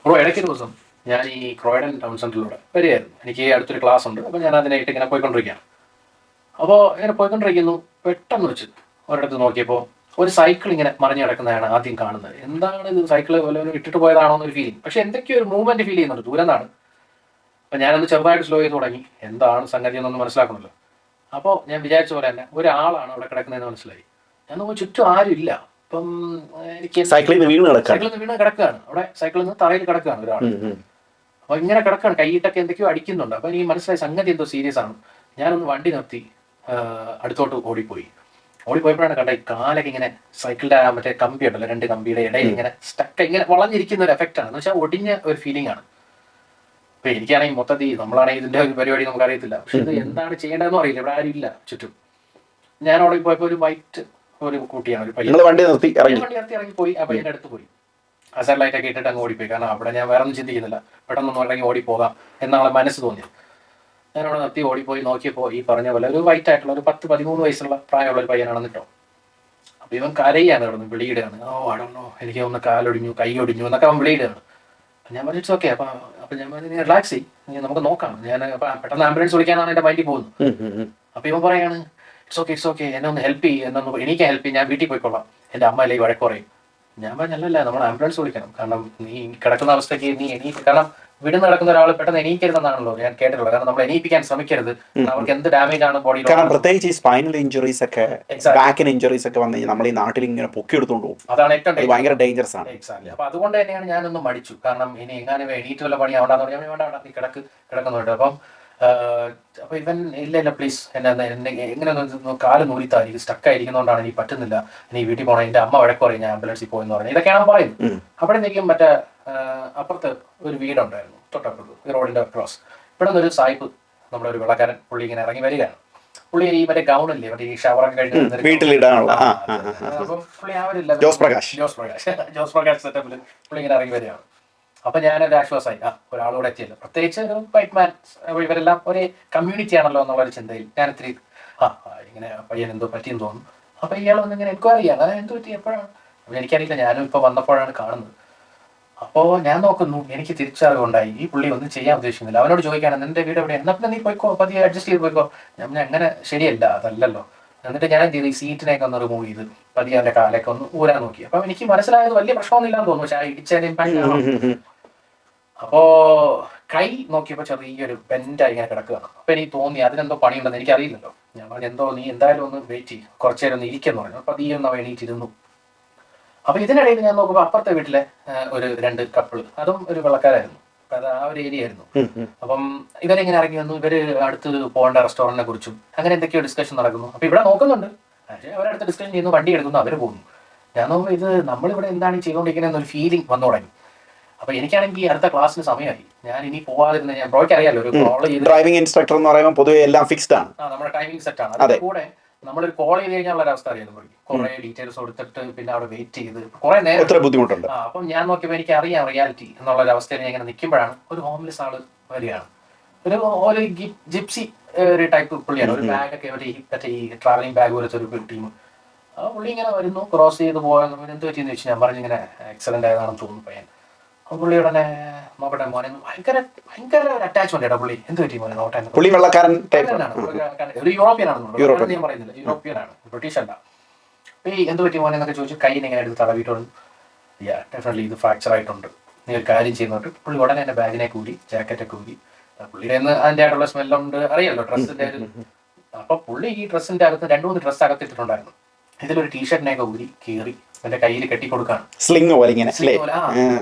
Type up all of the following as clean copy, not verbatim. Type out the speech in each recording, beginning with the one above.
Bro ഇടയ്ക്കൊരു ദിവസം ഞാൻ ഈ ക്രോയിഡൻ ടൗൺ സെന്ററിലൂടെ വരികയായിരുന്നു. എനിക്ക് അടുത്തൊരു ക്ലാസ് ഉണ്ട്, അപ്പോൾ ഞാൻ അതിനായിട്ട് ഇങ്ങനെ പോയിക്കൊണ്ടിരിക്കുകയാണ്. അപ്പോൾ ഇങ്ങനെ പോയിക്കൊണ്ടിരിക്കുന്നു, പെട്ടെന്ന് വെച്ച് ഒരിടത്ത് നോക്കിയപ്പോൾ ഒരു സൈക്കിൾ ഇങ്ങനെ മറിഞ്ഞ് കിടക്കുന്നതാണ് ആദ്യം കാണുന്നത്. എന്താണ് ഇത്, സൈക്കിൾ വല്ലവരും ഇട്ടിട്ട് പോയതാണോ എന്നൊരു ഫീലിംഗ്. പക്ഷെ എന്തൊക്കെയോ ഒരു മൂവ്മെന്റ് ഫീൽ ചെയ്യുന്നുണ്ട് ദൂരം നിന്നാണ്. അപ്പം ഞാനൊന്ന് ചെറുതായിട്ട് സ്ലോ ചെയ്ത് തുടങ്ങി, എന്താണ് സംഗതി എന്നൊന്ന് മനസ്സിലാക്കണമല്ലോ. അപ്പോൾ ഞാൻ വിചാരിച്ച പോലെ തന്നെ ഒരാളാണ് അവിടെ കിടക്കുന്നതെന്ന് മനസ്സിലായി. ഞാൻ നോക്കുമ്പോൾ ചുറ്റും ആരും ഇല്ല. അപ്പം എനിക്ക് സൈക്കിളിൽ നിന്ന് വീണ് കിടക്കുകയാണ് അവിടെ, സൈക്കിളിൽ നിന്ന് തറയിൽ കിടക്കുകയാണ് ഒരാൾ. അപ്പൊ ഇങ്ങനെ കിടക്കുകയാണ്, കൈയിട്ടൊക്കെ എന്തൊക്കെയോ അടിക്കുന്നുണ്ട്. അപ്പൊ എനിക്ക് മനസ്സിലായി സംഗതി എന്തോ സീരിയസ് ആണ്. ഞാനൊന്ന് വണ്ടി നിർത്തി അടുത്തോട്ട് ഓടിപ്പോയപ്പോഴാണ് കണ്ട ഈ കാലൊക്കെ ഇങ്ങനെ സൈക്കിളിന്റെ മറ്റേ കമ്പി ഉണ്ടല്ലോ, രണ്ട് കമ്പിയുടെ ഇടയിൽ ഇങ്ങനെ സ്റ്റക്ക് ഇങ്ങനെ വളഞ്ഞിരിക്കുന്ന ഒരു എഫക്റ്റ് ആണ്. എന്ന് വെച്ചാൽ ഒടിഞ്ഞ ഒരു ഫീലിംഗ് ആണ്. അപ്പൊ എനിക്കാണെങ്കിൽ മൊത്തത്തിൽ, നമ്മളാണെങ്കിൽ ഇതിന്റെ ഒരു പരിപാടി നമുക്ക് അറിയത്തില്ല, പക്ഷെ ഇത് എന്താണ് ചെയ്യേണ്ടതെന്നും അറിയില്ല. ഇവിടെ ആരും ഇല്ല ചുറ്റും. ഞാൻ അവിടെ പോയപ്പോൾ ഒരു വൈറ്റ് ഒരു കുട്ടിയാണ്, ഒരു പയ്യൻ വണ്ടി നിർത്തി ഇറങ്ങിപ്പോയി. ആ പയ്യന്റെ അടുത്ത് പോയി അസർ ലൈറ്റൊക്കെ ഇട്ടിട്ട് അങ്ങ് ഓടിപ്പോയി. കാരണം അവിടെ ഞാൻ വേറെ ഒന്നും ചിന്തിക്കുന്നില്ല, പെട്ടെന്നൊന്നും ഇറങ്ങി ഓടിപ്പോകാം എന്നാണ് മനസ്സ് തോന്നിയത്. ഞാനവിടെ നിർത്തി ഓടിപ്പോയി നോക്കിയപ്പോൾ ഈ പറഞ്ഞ പോലെ ഒരു വൈറ്റ് ആയിട്ടുള്ള ഒരു 10-13 വയസ്സുള്ള പ്രായമുള്ള ഒരു പയ്യനാണെന്ന് കേട്ടോ. അപ്പൊ ഇവൻ കരയാണ്, അവിടെ നിന്ന് വിളിയിടുകയാണ്. അടണോ, എനിക്ക് ഒന്ന് കാലൊടിഞ്ഞു, കൈ ഒടിഞ്ഞു എന്നൊക്കെ അവൻ വിളിയിടുകയാണ്. ഞാൻ പറഞ്ഞു ഓക്കെ. അപ്പൊ ഞാൻ പറഞ്ഞു നീ റിലാക്സ് ചെയ്യ്, നമുക്ക് നോക്കാം. ഞാൻ പെട്ടെന്ന് ആംബുലൻസ് വിളിക്കാനാണ് എന്റെ മൈൻഡിൽ പോകുന്നത്. അപ്പൊ ഇവൻ പറയാണ് ഇറ്റ്സ് ഓക്കെ എന്നെ ഒന്ന് ഹെൽപ്പ് ചെയ്യും, എനിക്ക് ഹെൽപ്പ് ചെയ്യും, ഞാൻ വീട്ടിൽ പോയിക്കൊള്ളാം, എന്റെ അമ്മ അല്ലേ വഴക്ക് പറയും. ഞാൻ പറഞ്ഞല്ല, നമ്മൾ ആംബുലൻസ് വിളിക്കണം. കാരണം നീ കിടക്കുന്ന അവസ്ഥയ്ക്ക് നീ കാരണം വിടുന്ന് കിടക്കുന്ന ഒരാൾ പെട്ടെന്ന് എണീക്കരുതെന്നാണല്ലോ ഞാൻ കേട്ടിട്ടുള്ളത്. കാരണം നമ്മൾ എണീപ്പിക്കാൻ ശ്രമിക്കരുത്, അവർക്ക് എന്ത് ഡാമേജ് ആണ് ബോഡിയിൽ. കാരണം പ്രത്യേകിച്ച് ഈ സ്പൈനൽ ഇഞ്ചുറീസ് ഒക്കെ, ബാക്കിന് ഇഞ്ചുറീസ് ഒക്കെ വന്നു നമ്മൾ ഈ നാട്ടിൽ ഇങ്ങനെ പൊക്കിയെടുത്തോണ്ട് പോകും. അതാണ് ഏറ്റവും ഭയങ്കര ഡേഞ്ചറസ് ആണ്. എക്സാക്ട്ലി. അപ്പൊ അതുകൊണ്ട് തന്നെയാണ് ഞാനൊന്ന് മടിച്ചു. കാരണം ഇനി എങ്ങനെ എണീറ്റ് വല്ല പണി ആവണ്ടെന്ന് പറഞ്ഞാൽ വേണ്ട, നീ കിടക്കുന്നുണ്ട്. അപ്പൊ ഇവൻ ഇല്ല പ്ലീസ് എന്നെ എങ്ങനെ കാല് നൂലിത്തായിരിക്കും, സ്റ്റക്ക് ആയിരിക്കുന്നതുകൊണ്ടാണ് എനിക്ക് പറ്റുന്നില്ല, ഇനി വീട്ടിൽ പോകണം, എന്റെ അമ്മ വഴക്ക് പറയും ഞാൻ ആംബുലൻസിൽ പോയെന്ന് പറഞ്ഞു. ഇതൊക്കെയാണ് പറയുന്നത്. അപ്പോഴേക്കും മറ്റേ അപ്പുറത്ത് ഒരു വീടുണ്ടായിരുന്നു, തൊട്ടപ്പുറത്ത് റോഡിന്റെ ക്രോസ്. ഇവിടെ നിന്നൊരു സായിപ്പ്, നമ്മുടെ ഒരു വെള്ളക്കാരൻ, പുള്ളി ഇങ്ങനെ ഇറങ്ങി വരികയാണ്. പുള്ളി ഈ മറ്റേ ഗൗണില്ലേ, മറ്റേ ഈ ഷവറൊക്കെ കഴിഞ്ഞ് വീട്ടിലിടാനുള്ള, അപ്പം പുള്ളി ആ ഒരു ജോസ് പ്രകാശ് സെറ്റപ്പിൽ പുള്ളി ഇങ്ങനെ ഇറങ്ങി വരികയാണ്. അപ്പൊ ഞാനൊരു ആശ്വാസമായി, ഒരാളൂടെ എത്തിയല്ലോ, പ്രത്യേകിച്ച് ഒരു വൈറ്റ് മാൻ, ഇവരെല്ലാം ഒരേ കമ്മ്യൂണിറ്റി ആണല്ലോ എന്നുള്ളൊരു ചിന്തയിൽ ഞാൻ ഇത്തിരി ഇങ്ങനെ പയ്യൻ എന്തോ പറ്റിയെന്ന് തോന്നുന്നു. അപ്പൊ ഇയാൾ വന്ന് ഇങ്ങനെ എൻക്വയറി ചെയ്യാണ്, അതായത് എന്ത് പറ്റി, എപ്പോഴാണ്. അപ്പൊ എനിക്കറിയില്ല, ഞാനും ഇപ്പൊ വന്നപ്പോഴാണ് കാണുന്നത്. അപ്പോ ഞാൻ നോക്കുന്നു, എനിക്ക് തിരിച്ചറിവുണ്ടായി ഈ പുള്ളി ഒന്നും ചെയ്യാൻ ഉദ്ദേശിക്കുന്നില്ല. അവനോട് ചോദിക്കാണ് നിന്റെ വീട് എവിടെ, എന്നാ പിന്നെ നീ പോയിക്കോ, പതിയെ അഡ്ജസ്റ്റ് ചെയ്ത് പോയിക്കോ. ഞാൻ അങ്ങനെ ശരിയല്ല, അതല്ലല്ലോ. എന്നിട്ട് ഞാൻ എന്ത് ചെയ്തു, ഈ സീറ്റിനെയൊക്കെ ഒന്ന് റിമൂവ് ചെയ്ത് പതിയെ അവന്റെ കാലൊക്കെ ഒന്ന് ഊരാൻ നോക്കി. അപ്പൊ എനിക്ക് മനസ്സിലായത് വലിയ പ്രശ്നമൊന്നുമില്ലാന്ന് തോന്നുന്നു, പക്ഷെ ഇടിച്ചതിന്റെ ഇമ്പാക്ട്. അപ്പോ കൈ നോക്കിയപ്പോ ചെറിയൊരു ബെൻഡായി ഇങ്ങനെ കിടക്കുകയാണ്. അപ്പൊ എനിക്ക് തോന്നി അതിനെന്തോ പണിയുണ്ടെന്ന് എനിക്കറിയില്ലല്ലോ. ഞാൻ പറഞ്ഞു എന്തോ, നീ എന്തായാലും ഒന്ന് വെയിറ്റ് ചെയ്യും, കുറച്ചു നേരം ഒന്ന് ഇരിക്കുന്നു പറഞ്ഞു. അപ്പൊ നീ ഒന്ന് എണീറ്റിരുന്നു. അപ്പൊ ഇതിനിടയിൽ ഞാൻ നോക്കുമ്പോൾ അപ്പുറത്തെ വീട്ടിലെ ഒരു 2 കപ്പിള്, അതും ഒരു വെള്ളക്കാരായിരുന്നു. അപ്പൊ അത് ആ ഒരു ഏരിയ ആയിരുന്നു. അപ്പം ഇവരെങ്ങനെ ഇറങ്ങി വന്നു, ഇവര് അടുത്ത് പോകേണ്ട റെസ്റ്റോറന്റിനെ കുറിച്ചും അങ്ങനെ എന്തൊക്കെയോ ഡിസ്കഷൻ നടക്കുന്നു. അപ്പൊ ഇവിടെ നോക്കുന്നുണ്ട്, പക്ഷേ അവരടുത്ത് ഡിസ്കഷൻ ചെയ്യുന്നു, വണ്ടി എടുക്കുന്നു, അവര് പോകുന്നു. ഞാൻ നോക്കുമ്പോൾ ഇത് നമ്മളിവിടെ എന്താണ് ചെയ്തുകൊണ്ടിരിക്കുന്നത് എന്നൊരു ഫീലിംഗ് വന്നു തുടങ്ങി. അപ്പൊ എനിക്കാണെങ്കിൽ അടുത്ത ക്ലാസ്സിന് സമയമായി, ഞാൻ ഇനി പോവാതിരുന്ന, ഞാൻ ബ്രോയ്ക്ക് അറിയാലോ, ഒരു കോൾ ചെയ്ത് ഡ്രൈവിംഗ് ഇൻസ്ട്രക്ടർ എന്ന് പറയുമ്പോൾ പൊതുവെ എല്ലാം ഫിക്സ്ഡ് ആണ്, നമ്മുടെ ടൈമിംഗ് സെറ്റ് ആണ്. അതിന്റെ കൂടെ നമ്മളൊരു കോൾ ചെയ്ത് കഴിഞ്ഞാൽ ഒരു അവസ്ഥ അറിയാം, കുറെ ഡീറ്റെയിൽസ് കൊടുത്തിട്ട് പിന്നെ അവിടെ വെയിറ്റ് ചെയ്ത് കുറെ നേരം ബുദ്ധിമുട്ടുണ്ട്. അപ്പം ഞാൻ നോക്കിയപ്പോൾ എനിക്ക് അറിയാം റിയാലിറ്റി എന്നുള്ളൊരു അവസ്ഥയിൽ ഞാൻ ഇങ്ങനെ നിൽക്കുമ്പോഴാണ് ഒരു ഹോംലെസ് ആള് വരികയാണ്. ഒരു ജിപ്സി ഒരു ടൈപ്പ് പുള്ളിയാണ്, ഒരു ബാഗൊക്കെ മറ്റേ ഈ ട്രാവലിംഗ് ബാഗ് പോലത്തെ ഒരു ടീം. ആ പുള്ളി ഇങ്ങനെ വരുന്നു, ക്രോസ് ചെയ്ത് പോകാൻ എന്ത് പറ്റിയെന്ന് വെച്ചാൽ ഞാൻ പറഞ്ഞു ഇങ്ങനെ ആക്സിഡന്റ് ആയതാണെന്ന് തോന്നുന്നു പയ്യൻ. അപ്പൊ പുള്ളി ഉടനെ നോക്കട്ടെ മോനെ, ഭയങ്കര ഒരു അറ്റാച്ച്മെന്റ് കേട്ടോ പുള്ളി. എന്ത് പറ്റി മോനെ നോട്ടെ, പുള്ളി വെള്ളക്കാരൻ ഒരു യൂറോപ്യൻ ആണെന്നുള്ളത് ഞാൻ പറയുന്നില്ല, യൂറോപ്യൻ ആണ്, ബ്രിട്ടീഷ് അല്ല. അപ്പൊ ഈ എന്ത് പറ്റി മോനെ എന്നൊക്കെ ചോദിച്ചു, കൈ ഇങ്ങനെ എടുത്ത് തടവിയിട്ടുണ്ട്. ഡെഫിനറ്റ്ലി ഇത് ഫ്രാക്ചർ ആയിട്ടുണ്ട്, നീ ഒരു കാര്യം ചെയ്യുന്നുണ്ട്. പുള്ളി ഉടനെ എന്റെ ബാഗിനെ കൂടി, ജാക്കറ്റൊക്കെ കൂടി, പുള്ളിയുടെ അതിന്റെ ആയിട്ടുള്ള സ്മെല്ലുണ്ട്, അറിയാലോ ഡ്രസ്സിന്റെ ഒരു. അപ്പൊ പുള്ളി ഈ ഡ്രസ്സിന്റെ അകത്ത് 2-3 ഡ്രസ്സ് അകത്തിട്ടുണ്ടായിരുന്നു. ഇതിലൊരു ടീഷർട്ടിനെയൊക്കെ ഊരി കീറി എന്റെ കയ്യിൽ കെട്ടിക്കൊടുക്കാണ്, സ്ലിംഗ് പോലെ ഇങ്ങനെ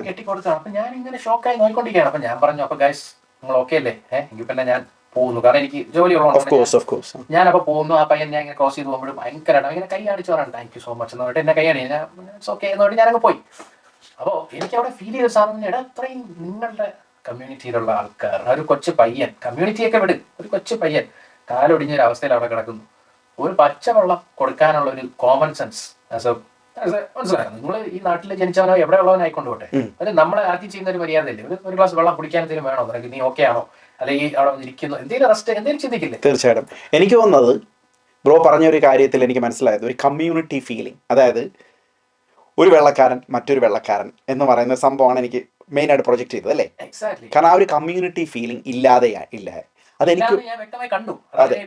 കെട്ടിക്കൊടുത്താണ്. അപ്പൊ ഞാൻ ഇങ്ങനെ ഷോക്കായി നോക്കിക്കൊണ്ടിരിക്കുകയാണ്. അപ്പൊ ഞാൻ പറഞ്ഞു, അപ്പൊ ഗൈസ് നിങ്ങൾ ഓക്കെ അല്ലേ, എങ്കിൽ പിന്നെ ഞാൻ പോകുന്നു, കാരണം എനിക്ക് ജോലി ഉള്ളതുകൊണ്ട്. ഞാൻ അപ്പൊ പോകുന്നു. ആ പയ്യൻ ഞാൻ ഇങ്ങനെ ക്രോസ് ചെയ്ത് പോകുമ്പോഴും ഭയങ്കരമാണ് ഇങ്ങനെ കൈ അടിച്ചു പറയാൻ, താങ്ക് യു സോ മച്ച് എന്ന് പറഞ്ഞിട്ട് എന്നെ കൈ അടി, ഓക്കെ എന്ന് പറഞ്ഞിട്ട് ഞാനങ്ങ് പോയി. അപ്പോൾ എനിക്ക് അവിടെ ഫീൽ ചെയ്ത സാധനം, എടാ അത്രയും നിങ്ങളുടെ കമ്മ്യൂണിറ്റിയിലുള്ള ആൾക്കാർ, ഒരു കൊച്ചു പയ്യൻ, കമ്മ്യൂണിറ്റിയൊക്കെ വിടും, ഒരു കൊച്ചു പയ്യൻ കാലൊടിഞ്ഞൊരു അവസ്ഥയിൽ അവിടെ കിടക്കുന്നു. ഒരു പച്ചവെള്ളം കൊടുക്കാനുള്ള ഒരു കോമൺ സെൻസ് മനസ്സിലായോ? നിങ്ങൾ ഈ നാട്ടിൽ ജനിച്ചവനോ എവിടെ ഉള്ളവനായിക്കൊണ്ടോട്ടെ, അത് നമ്മളെ ആദ്യം ചെയ്യുന്ന ഒരു മര്യാദയല്ലേ. ഒരു ഗ്ലാസ് വെള്ളം കുടിക്കാൻ എന്തെങ്കിലും വേണോ, നിനക്ക് നീ ഓക്കെ ആണോ, അല്ലെങ്കിൽ അവിടെ ഇരിക്കുന്നു, എന്തെങ്കിലും റെസ്റ്റ് എന്തെങ്കിലും ചിന്തിക്കില്ലേ? തീർച്ചയായിട്ടും. എനിക്ക് തോന്നുന്നത് ബ്രോ പറഞ്ഞ ഒരു കാര്യത്തിൽ എനിക്ക് മനസ്സിലായത് ഒരു കമ്മ്യൂണിറ്റി ഫീലിംഗ്, അതായത് ഒരു വെള്ളക്കാരൻ മറ്റൊരു വെള്ളക്കാരൻ എന്ന് പറയുന്ന സംഭവമാണ് എനിക്ക് മെയിനായിട്ട് പ്രൊജക്റ്റ് ചെയ്തത് അല്ലേ? എക്സാക്ട്ലി. കാരണം ആ ഒരു കമ്മ്യൂണിറ്റി ഫീലിംഗ് ഇല്ലാതെ ഇല്ല. അതെനിക്ക് ഞാൻ വ്യക്തമായി കണ്ടു. അതെ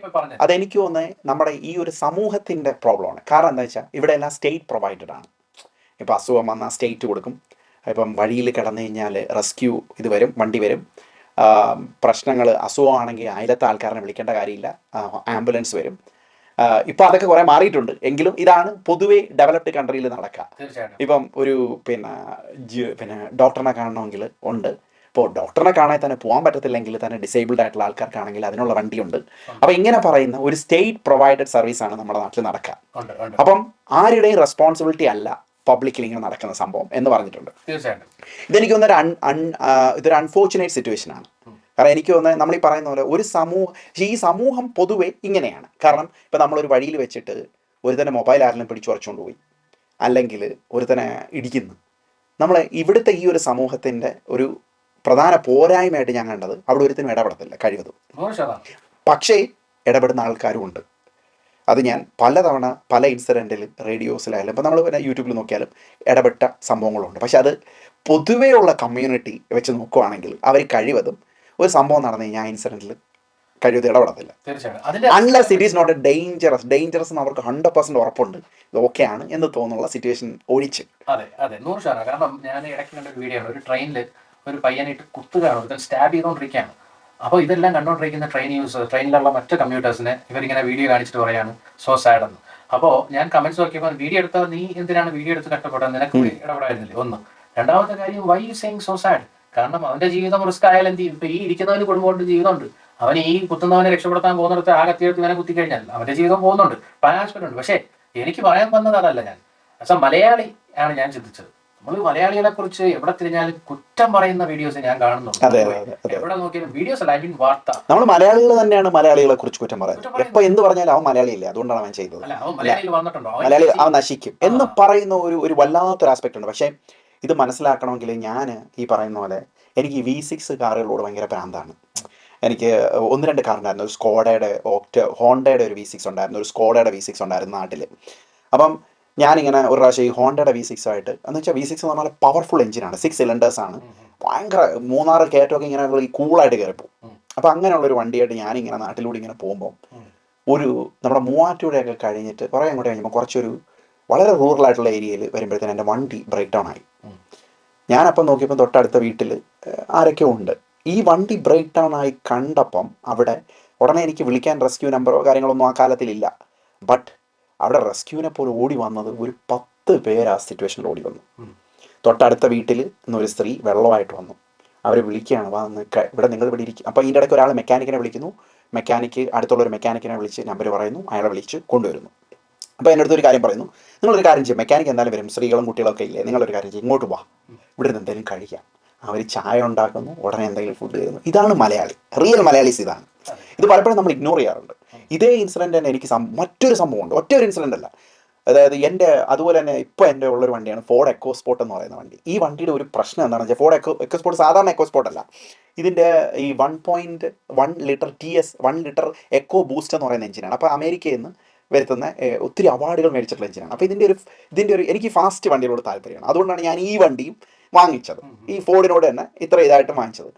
അതെനിക്ക് തോന്നുന്നത് നമ്മുടെ ഈ ഒരു സമൂഹത്തിൻ്റെ പ്രോബ്ലമാണ്. കാരണം എന്താ വെച്ചാൽ ഇവിടെ എല്ലാം സ്റ്റേറ്റ് പ്രൊവൈഡഡ് ആണ്. ഇപ്പം അസുഖം വന്നാൽ സ്റ്റേറ്റ് കൊടുക്കും. ഇപ്പം വഴിയിൽ കിടന്നു കഴിഞ്ഞാൽ റെസ്ക്യൂ ഇത് വരും, വണ്ടി വരും. പ്രശ്നങ്ങൾ അസുഖമാണെങ്കിൽ അയലത്തെ ആൾക്കാരെ വിളിക്കേണ്ട കാര്യമില്ല, ആംബുലൻസ് വരും. ഇപ്പം അതൊക്കെ കുറേ മാറിയിട്ടുണ്ട്. എങ്കിലും ഇതാണ് പൊതുവേ ഡെവലപ്ഡ് കൺട്രിയിൽ നടക്കുക. ഇപ്പം ഒരു പിന്നെ ഡോക്ടറിനെ കാണണമെങ്കിൽ ഉണ്ട്. ഇപ്പോൾ ഡോക്ടറിനെ കാണാൻ തന്നെ പോകാൻ പറ്റത്തില്ലെങ്കിൽ തന്നെ ഡിസേബിൾഡ് ആയിട്ടുള്ള ആൾക്കാർക്കാണെങ്കിൽ അതിനുള്ള വണ്ടിയുണ്ട്. അപ്പം ഇങ്ങനെ പറയുന്ന ഒരു സ്റ്റേറ്റ് പ്രൊവൈഡഡ് സർവീസാണ് നമ്മുടെ നാട്ടിൽ നടക്കുക. അപ്പം ആരുടെയും റെസ്പോൺസിബിലിറ്റി അല്ല പബ്ലിക്കിൽ ഇങ്ങനെ നടക്കുന്ന സംഭവം എന്ന് പറഞ്ഞിട്ടുണ്ട്. ഇതെനിക്ക് തോന്നുന്ന ഇതൊരു അൺഫോർച്ചുനേറ്റ് സിറ്റുവേഷനാണ്. കാരണം എനിക്ക് തോന്നുന്നത് നമ്മൾ ഈ പറയുന്ന പോലെ ഈ സമൂഹം പൊതുവെ ഇങ്ങനെയാണ്. കാരണം ഇപ്പം നമ്മളൊരു വഴിയിൽ വെച്ചിട്ട് ഒരുത്തന്നെ മൊബൈൽ ആരെങ്കിലും പിടിച്ചു പറിച്ചുകൊണ്ട് പോയി, അല്ലെങ്കിൽ ഒരുത്തനെ ഇടിക്കുന്നു. നമ്മളെ ഇവിടുത്തെ ഈ ഒരു സമൂഹത്തിൻ്റെ ഒരു പ്രധാന പോരായ്മയായിട്ട് ഞാൻ കണ്ടത് അവിടെ ഒരുത്തിനും ഇടപെടത്തില്ല കഴിവതും. പക്ഷേ ഇടപെടുന്ന ആൾക്കാരും ഉണ്ട്. അത് ഞാൻ പലതവണ പല ഇൻസിഡൻറ്റിൽ റേഡിയോസിലായാലും ഇപ്പം നമ്മൾ പിന്നെ യൂട്യൂബിൽ നോക്കിയാലും ഇടപെട്ട സംഭവങ്ങളുണ്ട്. പക്ഷെ അത് പൊതുവേ ഉള്ള കമ്മ്യൂണിറ്റി വെച്ച് നോക്കുവാണെങ്കിൽ അവർ കഴിവതും ഒരു സംഭവം നടന്നു കഴിഞ്ഞാൽ ആ ഇൻസിഡൻറ്റിൽ കഴിവതും ഇടപെടത്തില്ല. Unless it is not a dangerous എന്ന് അവർക്ക് 100% ഉറപ്പുണ്ട് ഇത് ഓക്കെയാണ് എന്ന് തോന്നുന്ന സിറ്റുവേഷൻ ഒഴിച്ച്. അതെ 100%. കാരണം ഞാൻ ഇടയ്ക്ക് കണ്ട ഒരു വീഡിയോ ആണ്, ഒരു ട്രെയിനിൽ ഒരു പയ്യനായിട്ട് കുത്തുകയാണ്, ഒരുത്തൻ സ്റ്റാബ് ചെയ്തുകൊണ്ടിരിക്കുകയാണ്. അപ്പോൾ ഇതെല്ലാം കണ്ടുകൊണ്ടിരിക്കുന്ന ട്രെയിനിലുള്ള മറ്റ് കമ്മ്യൂട്ടേഴ്സിനെ ഇവരിങ്ങനെ വീഡിയോ കാണിച്ചിട്ട് പറയാണ് സോ സാഡ് എന്ന്. അപ്പോൾ ഞാൻ കമന്റ്സ് നോക്കിയപ്പോൾ വീഡിയോ എടുത്താൽ നീ എന്തിനാണ് വീഡിയോ എടുത്ത് കഷ്ടപ്പെട്ടത്, നിനക്ക് ഇടപെടായിരുന്നില്ലേ ഒന്ന്. രണ്ടാമത്തെ കാര്യം, why you saying so sad? കാരണം അവന്റെ ജീവിതം റിസ്ക് ആയാലും എന്ത് ചെയ്യും? ഇപ്പൊ ഈ ഇരിക്കുന്നവന് കുടുംബമുണ്ട്, ജീവിതമുണ്ട്. അവൻ ഈ കുത്തുന്നവനെ രക്ഷപ്പെടുത്താൻ പോകുന്നിടത്ത് ആ കത്തിയെടുത്ത് ഇവനെ കുത്തിക്കഴിഞ്ഞാൽ അവന്റെ ജീവിതം പോകുന്നുണ്ട്, പാരാസ്പെക്ട്. പക്ഷേ എനിക്ക് പറയാൻ വന്നത് അതല്ല. ഞാൻ ആസ് എ മലയാളി ആണ് ഞാൻ ചിന്തിച്ചത്. നമ്മൾ മലയാളികളെ കുറിച്ച് എവിടെ തിരിഞ്ഞാലും കുറ്റം പറയുന്ന വീഡിയോസ് ഞാൻ കാണുന്നുണ്ട്. എവിടെ നോക്കിയാലും വീഡിയോസ് അല്ല, ഐ മീൻ വാർത്ത. നമ്മൾ മലയാളികൾ തന്നെയാണ് മലയാളികളെ കുറിച്ച് കുറ്റം പറയുന്നത്. എപ്പോൾ എന്ത് പറഞ്ഞാലും അവൻ മലയാളിയില്ല, അതുകൊണ്ടാണ് അവൻ ചെയ്തത്. മലയാളി അവൻ നശിക്കും എന്ന് പറയുന്ന ഒരു വല്ലാത്തൊരു ആസ്പെക്ട് ഉണ്ട്. പക്ഷേ ഇത് മനസ്സിലാക്കണമെങ്കിൽ ഞാൻ ഈ പറയുന്ന പോലെ എനിക്ക് ഈ V6 കാറുകളോട് ഭയങ്കര ഭ്രാന്താണ്. എനിക്ക് 1-2 കാറുണ്ടായിരുന്നു. ഒരു സ്കോഡയുടെ ഹോണ്ടയുടെ ഒരു V6 ഉണ്ടായിരുന്നു, ഒരു സ്കോഡയുടെ V6 ഉണ്ടായിരുന്നു നാട്ടിൽ. അപ്പം ഞാനിങ്ങനെ ഒരു പ്രാവശ്യം ഈ ഹോണ്ടയുടെ V6 ആയിട്ട്, എന്ന് വെച്ചാൽ V6 എന്ന് പറഞ്ഞാൽ പവർഫുൾ എഞ്ചിനാണ്, 6 സിലിണ്ടേഴ്സ് ആണ്, ഭയങ്കര 3-6 കയറ്റമൊക്കെ ഇങ്ങനെ കൂളായിട്ട് കയറിപ്പോവും. അപ്പം അങ്ങനെയുള്ളൊരു വണ്ടിയായിട്ട് ഞാനിങ്ങനെ നാട്ടിലൂടെ ഇങ്ങനെ പോകുമ്പോൾ നമ്മുടെ മൂവാറ്റുപുഴയൊക്കെ കഴിഞ്ഞിട്ട് കുറേ അങ്ങോട്ട് കഴിയുമ്പോൾ കുറച്ചൊരു വളരെ റൂറലായിട്ടുള്ള ഏരിയയിൽ വരുമ്പോഴത്തേനും എൻ്റെ വണ്ടി ബ്രേക്ക് ഡൗൺ ആയി. ഞാനപ്പം നോക്കിയപ്പോൾ തൊട്ടടുത്ത വീട്ടിൽ ആരൊക്കെയോ ഉണ്ട്. ഈ വണ്ടി ബ്രേക്ക് ഡൗൺ ആയി കണ്ടപ്പം അവിടെ ഉടനെ എനിക്ക് വിളിക്കാൻ റെസ്ക്യൂ നമ്പറോ കാര്യങ്ങളൊന്നും ആ കാലത്തിലില്ല. ബട്ട് അവിടെ റെസ്ക്യൂവിനെ പോലെ ഓടി വന്നത് ഒരു 10 പേര് ആ സിറ്റുവേഷനിൽ ഓടി വന്നു. തൊട്ടടുത്ത വീട്ടിൽ നിന്നൊരു സ്ത്രീ വെള്ളമായിട്ട് വന്നു. അവർ വിളിക്കുകയാണ്, വന്ന് ഇവിടെ നിങ്ങൾ ഇവിടെ ഇരിക്കും. അപ്പോൾ ഇതിൻ്റെ ഇടയ്ക്ക് ഒരാൾ മെക്കാനിക്കിനെ വിളിക്കുന്നു. മെക്കാനിക്ക് അടുത്തുള്ളൊരു മെക്കാനിക്കിനെ വിളിച്ച് നമ്പർ പറയുന്നു, അയാളെ വിളിച്ച് കൊണ്ടുവരുന്നു. അപ്പോൾ എൻ്റെ അടുത്തൊരു കാര്യം പറയുന്നു, നിങ്ങളൊരു കാര്യം ചെയ്യും, മെക്കാനിക്ക് എന്തായാലും വരും, സ്ത്രീകളും കുട്ടികളൊക്കെ ഇല്ലേ, നിങ്ങളൊരു കാര്യം ചെയ്യും, ഇങ്ങോട്ട് വാ, ഇവിടെ നിന്ന് എന്തെങ്കിലും കഴിക്കാം. അവർ ചായ ഉണ്ടാക്കുന്നു, ഉടനെ എന്തെങ്കിലും ഫുഡ് തരുന്നു. ഇതാണ് മലയാളി, റിയൽ മലയാളീസ് ഇതാണ്. ഇത് പലപ്പോഴും നമ്മൾ ഇഗ്നോർ ചെയ്യാറുണ്ട്. ഇതേ ഇൻസിഡൻറ്റ് തന്നെ എനിക്ക് മറ്റൊരു സംഭവമുണ്ട്, ഒറ്റ ഒരു ഇൻസിഡൻ്റ് അല്ല. അതായത് അതുപോലെ തന്നെ ഇപ്പോൾ എൻ്റെ ഉള്ളൊരു വണ്ടിയാണ് ഫോർഡ് എക്കോസ്പോർട്ട് എന്ന് പറയുന്ന വണ്ടി. ഈ വണ്ടിയുടെ ഒരു പ്രശ്നം എന്താണെന്ന് വെച്ചാൽ, ഫോർഡ് എക്കോസ്പോർട്ട് സാധാരണ എക്കോസ്പോർട്ട് അല്ല, ഇതിൻ്റെ ഈ 1.1 litre TS 1 litre eco boost എന്ന് പറയുന്ന എഞ്ചിനാണ്. അപ്പോൾ അമേരിക്കയിൽ നിന്ന് വരുത്തുന്ന ഒത്തിരി അവാർഡുകൾ മേടിച്ചിട്ടുള്ള എഞ്ചിനാണ്. അപ്പോൾ ഇതിൻ്റെ ഒരു എനിക്ക് ഫാസ്റ്റ് വണ്ടികളോട് താല്പര്യമാണ്. അതുകൊണ്ടാണ് ഞാൻ ഈ വണ്ടിയും വാങ്ങിച്ചത്, ഈ ഫോർഡിനോട് തന്നെ ഇത്ര ഇതായിട്ട് വാങ്ങിച്ചത്.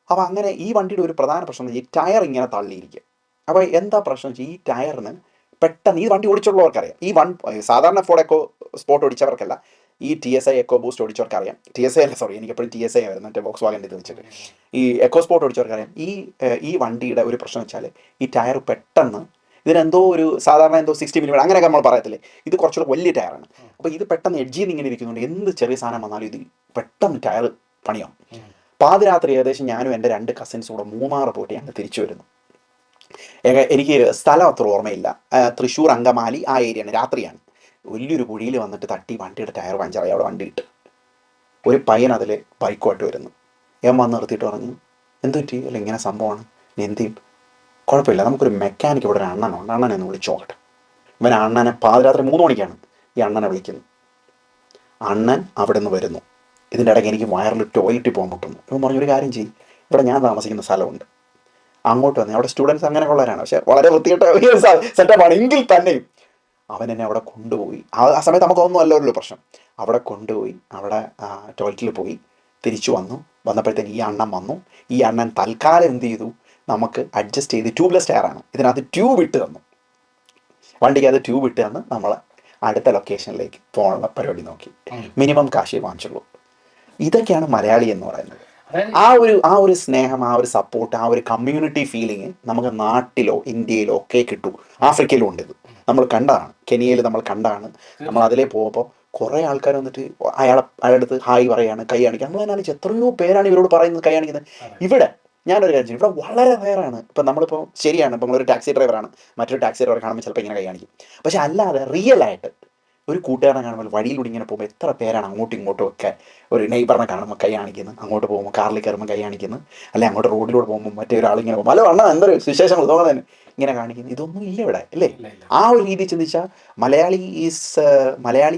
അപ്പോൾ അങ്ങനെ ഈ വണ്ടിയുടെ ഒരു പ്രധാന പ്രശ്നം ഈ ടയർ ഇങ്ങനെ തള്ളിയിരിക്കുക. അപ്പോൾ എന്താ പ്രശ്നം വെച്ചാൽ, ഈ ടയറിന് പെട്ടെന്ന്, ഈ വണ്ടി ഓടിച്ചുള്ളവർക്കറിയാം, സാധാരണ ഫോർഡ് എക്കോ സ്പോർട്ട് ഓടിച്ചവർക്കല്ല, ഈ TSI എക്കോ ബൂസ്റ്റ് ഓടിച്ചവർക്കറിയാം, TSI അല്ല സോറി, എനിക്ക് എപ്പോഴും TSI ആയിരുന്നു, മറ്റേ വോക്സ് വാഗൻ്റെ ഇത് വെച്ചിട്ട്. ഈ എക്കോ സ്പോർട്ട് ഓടിച്ചവർക്കറിയാം, ഈ വണ്ടിയുടെ ഒരു പ്രശ്നം വെച്ചാൽ ഈ ടയർ പെട്ടെന്ന്, ഇതിനെന്തോ ഒരു സാധാരണ എന്തോ 60 mm അങ്ങനെയൊക്കെ നമ്മൾ പറയത്തില്ലേ, ഇത് കുറച്ചുകൂടെ വലിയ ടയറാണ്. അപ്പോൾ ഇത് പെട്ടെന്ന് എഡ്ജിൽ നിന്ന് ഇങ്ങനെ ഇരിക്കുന്നുണ്ട്, എന്ത് ചെറിയ സാധനം വന്നാലും ഇത് പെട്ടെന്ന് ടയർ പണിയാവും. പാതിരാത്രി ഏകദേശം ഞാനും എൻ്റെ 2 കസിൻസും കൂടെ മൂന്നാർ പോയിട്ട് ഞങ്ങൾ തിരിച്ചു വരുന്നു. എനിക്ക് സ്ഥലം അത്ര ഓർമ്മയില്ല, തൃശ്ശൂർ അങ്കമാലി ആ ഏരിയയാണ്, രാത്രിയാണ്. വലിയൊരു കുഴിയിൽ വന്നിട്ട് തട്ടി വണ്ടിയുടെ ടയർ പഞ്ചറായി, അവിടെ വണ്ടി ഇട്ട് ഒരു പയ്യൻ അതിൽ ബൈക്കുമായിട്ട് വരുന്നു. വന്ന് നിർത്തിയിട്ട് പറഞ്ഞു, എന്ത് പറ്റി, അല്ല ഇങ്ങനെ സംഭവമാണ്, എന്ത് ചെയ്യും? കുഴപ്പമില്ല, നമുക്കൊരു മെക്കാനിക്ക് ഇവിടെ ഒരു അണ്ണനുണ്ട്, അണ്ണനെ ഒന്ന് വിളിച്ചു നോക്കട്ടെ. ഇവൻ അണ്ണനെ പാതിരാത്രി 3 മണിക്കാണ് ഈ അണ്ണനെ വിളിക്കുന്നത്. അണ്ണൻ അവിടെ നിന്ന് വരുന്നു. ഇതിൻ്റെ ഇടയ്ക്ക് എനിക്ക് വയറിൽ ടോയ്ലറ്റിൽ പോകാൻ മുട്ടുന്നു. ഇവൻ പറഞ്ഞു, ഒരു കാര്യം ചെയ്യും, ഇവിടെ ഞാൻ താമസിക്കുന്ന സ്ഥലമുണ്ട്, അങ്ങോട്ട് വന്നേ, അവിടെ സ്റ്റുഡൻസ് അങ്ങനെയുള്ളവരാണ്, പക്ഷേ വളരെ വൃത്തികെട്ട സെറ്റപ്പാണ്, എങ്കിൽ തന്നെയും അവൻ എന്നെ അവിടെ കൊണ്ടുപോയി. ആ സമയത്ത് നമുക്കൊന്നും അല്ലല്ലോ പ്രശ്നം. അവിടെ കൊണ്ടുപോയി അവിടെ ടോയ്ലറ്റിൽ പോയി തിരിച്ചു വന്നപ്പോഴത്തേന് ഈ അണ്ണൻ വന്നു. ഈ അണ്ണൻ തൽക്കാലം എന്ത് ചെയ്തു, നമുക്ക് അഡ്ജസ്റ്റ് ചെയ്ത് ട്യൂബ്ലെസ് ടയറാണ്, ഇതിനകത്ത് ട്യൂബ് ഇട്ട് തന്നു, വണ്ടിക്ക് അത് ട്യൂബ് ഇട്ട് തന്ന് നമ്മൾ അടുത്ത ലൊക്കേഷനിലേക്ക് പോകാനുള്ള പരിപാടി നോക്കി. മിനിമം കാശേ വാങ്ങിച്ചുള്ളൂ. ഇതൊക്കെയാണ് മലയാളി എന്ന് പറയുന്നത്. ആ ഒരു സ്നേഹം, ആ ഒരു സപ്പോർട്ട്, ആ ഒരു കമ്മ്യൂണിറ്റി ഫീലിംഗ് നമുക്ക് നാട്ടിലോ ഇന്ത്യയിലോ ഒക്കെ കിട്ടും. ആഫ്രിക്കയിലും ഉണ്ട് ഇത്. നമ്മൾ കണ്ടതാണ്, കെനിയയിൽ നമ്മൾ കണ്ടാണ്. നമ്മൾ അതിലേ പോകുമ്പോൾ കുറേ ആൾക്കാർ വന്നിട്ട് അയാളുടെ അടുത്ത് ഹായ് പറയാണ്, കൈ കാണിക്കുക. നമ്മൾ അതിനാലും എത്രയോ പേരാണ് ഇവരോട് പറയുന്നത്, കൈ കാണിക്കുന്നത്. ഇവിടെ ഞാനൊരു കാര്യം, ഇവിടെ വളരെ റയറാണ്. ഇപ്പം നമ്മളിപ്പോൾ ശരിയാണ്, ഇപ്പം നമ്മളൊരു ടാക്സി ഡ്രൈവറാണ്, മറ്റൊരു ടാക്സി ഡ്രൈവർ കാണുമ്പോൾ ചിലപ്പോൾ ഇങ്ങനെ കൈ കാണിക്കും. പക്ഷെ അല്ലാതെ റിയലായിട്ട് ഒരു കൂട്ടുകാരനെ കാണുമ്പോൾ വഴിയിലൂടെ ഇങ്ങനെ പോകുമ്പോൾ എത്ര പേരാണ് അങ്ങോട്ടും ഇങ്ങോട്ടും ഒക്കെ, ഒരു നെയ്ബറിനെ കാണുമ്പോൾ കൈ കാണിക്കുന്നു, അങ്ങോട്ട് പോകുമ്പോൾ കാറിൽ കയറുമ്പോൾ കൈ കാണിക്കുന്നു, അല്ലെങ്കിൽ അങ്ങോട്ട് റോഡിലൂടെ പോകുമ്പോൾ മറ്റേ ഒരാളിങ്ങനെ പോകുമ്പോൾ ഹലോ അണ്ണാ എന്തൊരു വിശേഷങ്ങൾ തോന്നുന്നത് തന്നെ ഇങ്ങനെ കാണിക്കുന്നു. ഇതൊന്നും ഇല്ല ഇവിടെ, അല്ലേ? ആ ഒരു രീതി ചിന്തിച്ചാൽ മലയാളി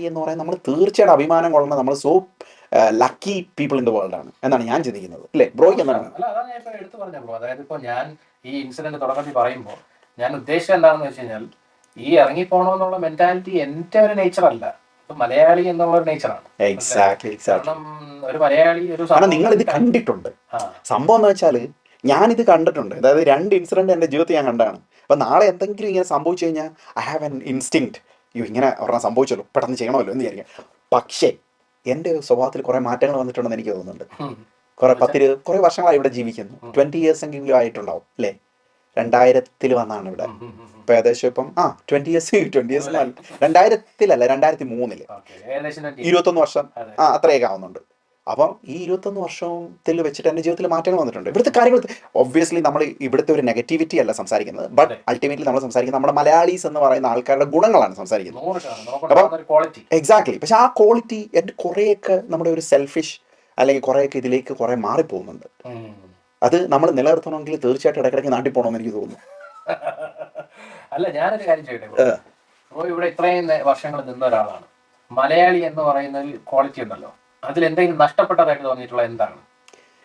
എന്ന് പറയാൻ നമ്മൾ തീർച്ചയായിട്ടും അഭിമാനം കൊള്ളുന്ന, നമ്മൾ so lucky people in the world ആണ് എന്നാണ് ഞാൻ ചിന്തിക്കുന്നത്, അല്ലേ ബ്രോയ്ക്ക് എന്താണ്? അല്ല, അതാണ് ഞാൻ ഇപ്പോൾ എടുത്തു പറഞ്ഞ ബ്രോ. അതായത് ഇപ്പോൾ ഞാൻ ഈ ഇൻസിഡന്റ് തുടക്കത്തിൽ പറയുമ്പോൾ ഞാൻ ഉദ്ദേശിച്ചത് എന്താണെന്ന് വെച്ച് കഴിഞ്ഞാൽ, ഈ ഇറങ്ങിപ്പോണമെന്നുള്ള മെന്റാലിറ്റി എൻ്റെ ഒരു നേച്ചർ അല്ല, മലയാളി എന്നുള്ള ഒരു നേച്ചറാണ്. കാരണം ഒരു മലയാളി ഒരു നിങ്ങൾ ഇത് കണ്ടിട്ടുണ്ട്. സംഭവം എന്ന് വെച്ചാൽ ഞാനിത് കണ്ടിട്ടുണ്ട്. അതായത് 2 ഇൻസിഡന്റ് എൻ്റെ ജീവിതത്തിൽ ഞാൻ കണ്ടാണ്. അപ്പം നാളെ എന്തെങ്കിലും ഇങ്ങനെ സംഭവിച്ചു കഴിഞ്ഞാൽ ഐ ഹാവ് എൻ ഇൻസ്റ്റിങ്ക്റ്റ്, ഇങ്ങനെ ഒരെണ്ണം സംഭവിച്ചല്ലോ, പെട്ടെന്ന് ചെയ്യണമല്ലോ എന്ന് വിചാരിക്കാം. പക്ഷേ എൻ്റെ സ്വഭാവത്തിൽ കുറേ മാറ്റങ്ങൾ വന്നിട്ടുണ്ടെന്ന് എനിക്ക് തോന്നുന്നുണ്ട്. കുറേ വർഷങ്ങളായി ഇവിടെ ജീവിക്കുന്നു. 20 years എങ്കിലും ആയിട്ടുണ്ടാവും, അല്ലേ? 2000 വന്നാണ് ഇവിടെ. ഇപ്പം ഏകദേശം ഇപ്പം 20 years 2000 2003 21 വർഷം അത്രയൊക്കെ ആവുന്നുണ്ട്. അപ്പം ഈ 21 വർഷത്തിൽ വെച്ചിട്ട് എൻ്റെ ജീവിതത്തിൽ മാറ്റങ്ങൾ വന്നിട്ടുണ്ട്. ഇവിടുത്തെ കാര്യങ്ങൾ ഒബ്വിയസ്ലി നമ്മൾ ഇവിടുത്തെ ഒരു നെഗറ്റിവിറ്റി അല്ല സംസാരിക്കുന്നത്, ബട്ട് അൾട്ടിമേറ്റ്ലി നമ്മൾ സംസാരിക്കുന്നത് നമ്മുടെ മലയാളീസ് എന്ന് പറയുന്ന ആൾക്കാരുടെ ഗുണങ്ങളാണ് സംസാരിക്കുന്നത്. അപ്പം എക്സാക്ട്ലി. പക്ഷെ ആ ക്വാളിറ്റി എൻ്റെ കുറേയൊക്കെ നമ്മുടെ ഒരു സെൽഫിഷ് അല്ലെങ്കിൽ കുറേയൊക്കെ ഇതിലേക്ക് കുറേ മാറിപ്പോകുന്നുണ്ട്. അത് നമ്മൾ നിലനിർത്തണമെങ്കിൽ തീർച്ചയായിട്ടും ഇടയ്ക്കിടയ്ക്ക് നാട്ടിൽ പോകണമെന്ന് എനിക്ക് തോന്നുന്നു. അല്ല, ഞാനൊരു കാര്യം ചോദിക്കട്ടെ, ഇവിടെ ഇത്രയും വർഷങ്ങൾ നിന്ന ഒരാളാണ്. മലയാളി എന്ന് പറയുന്ന ക്വാളിറ്റി ഉണ്ടല്ലോ, അതിൽ എന്തെങ്കിലും നഷ്ടപ്പെട്ടതായിട്ട് തോന്നിയിട്ടുള്ള എന്താണ്?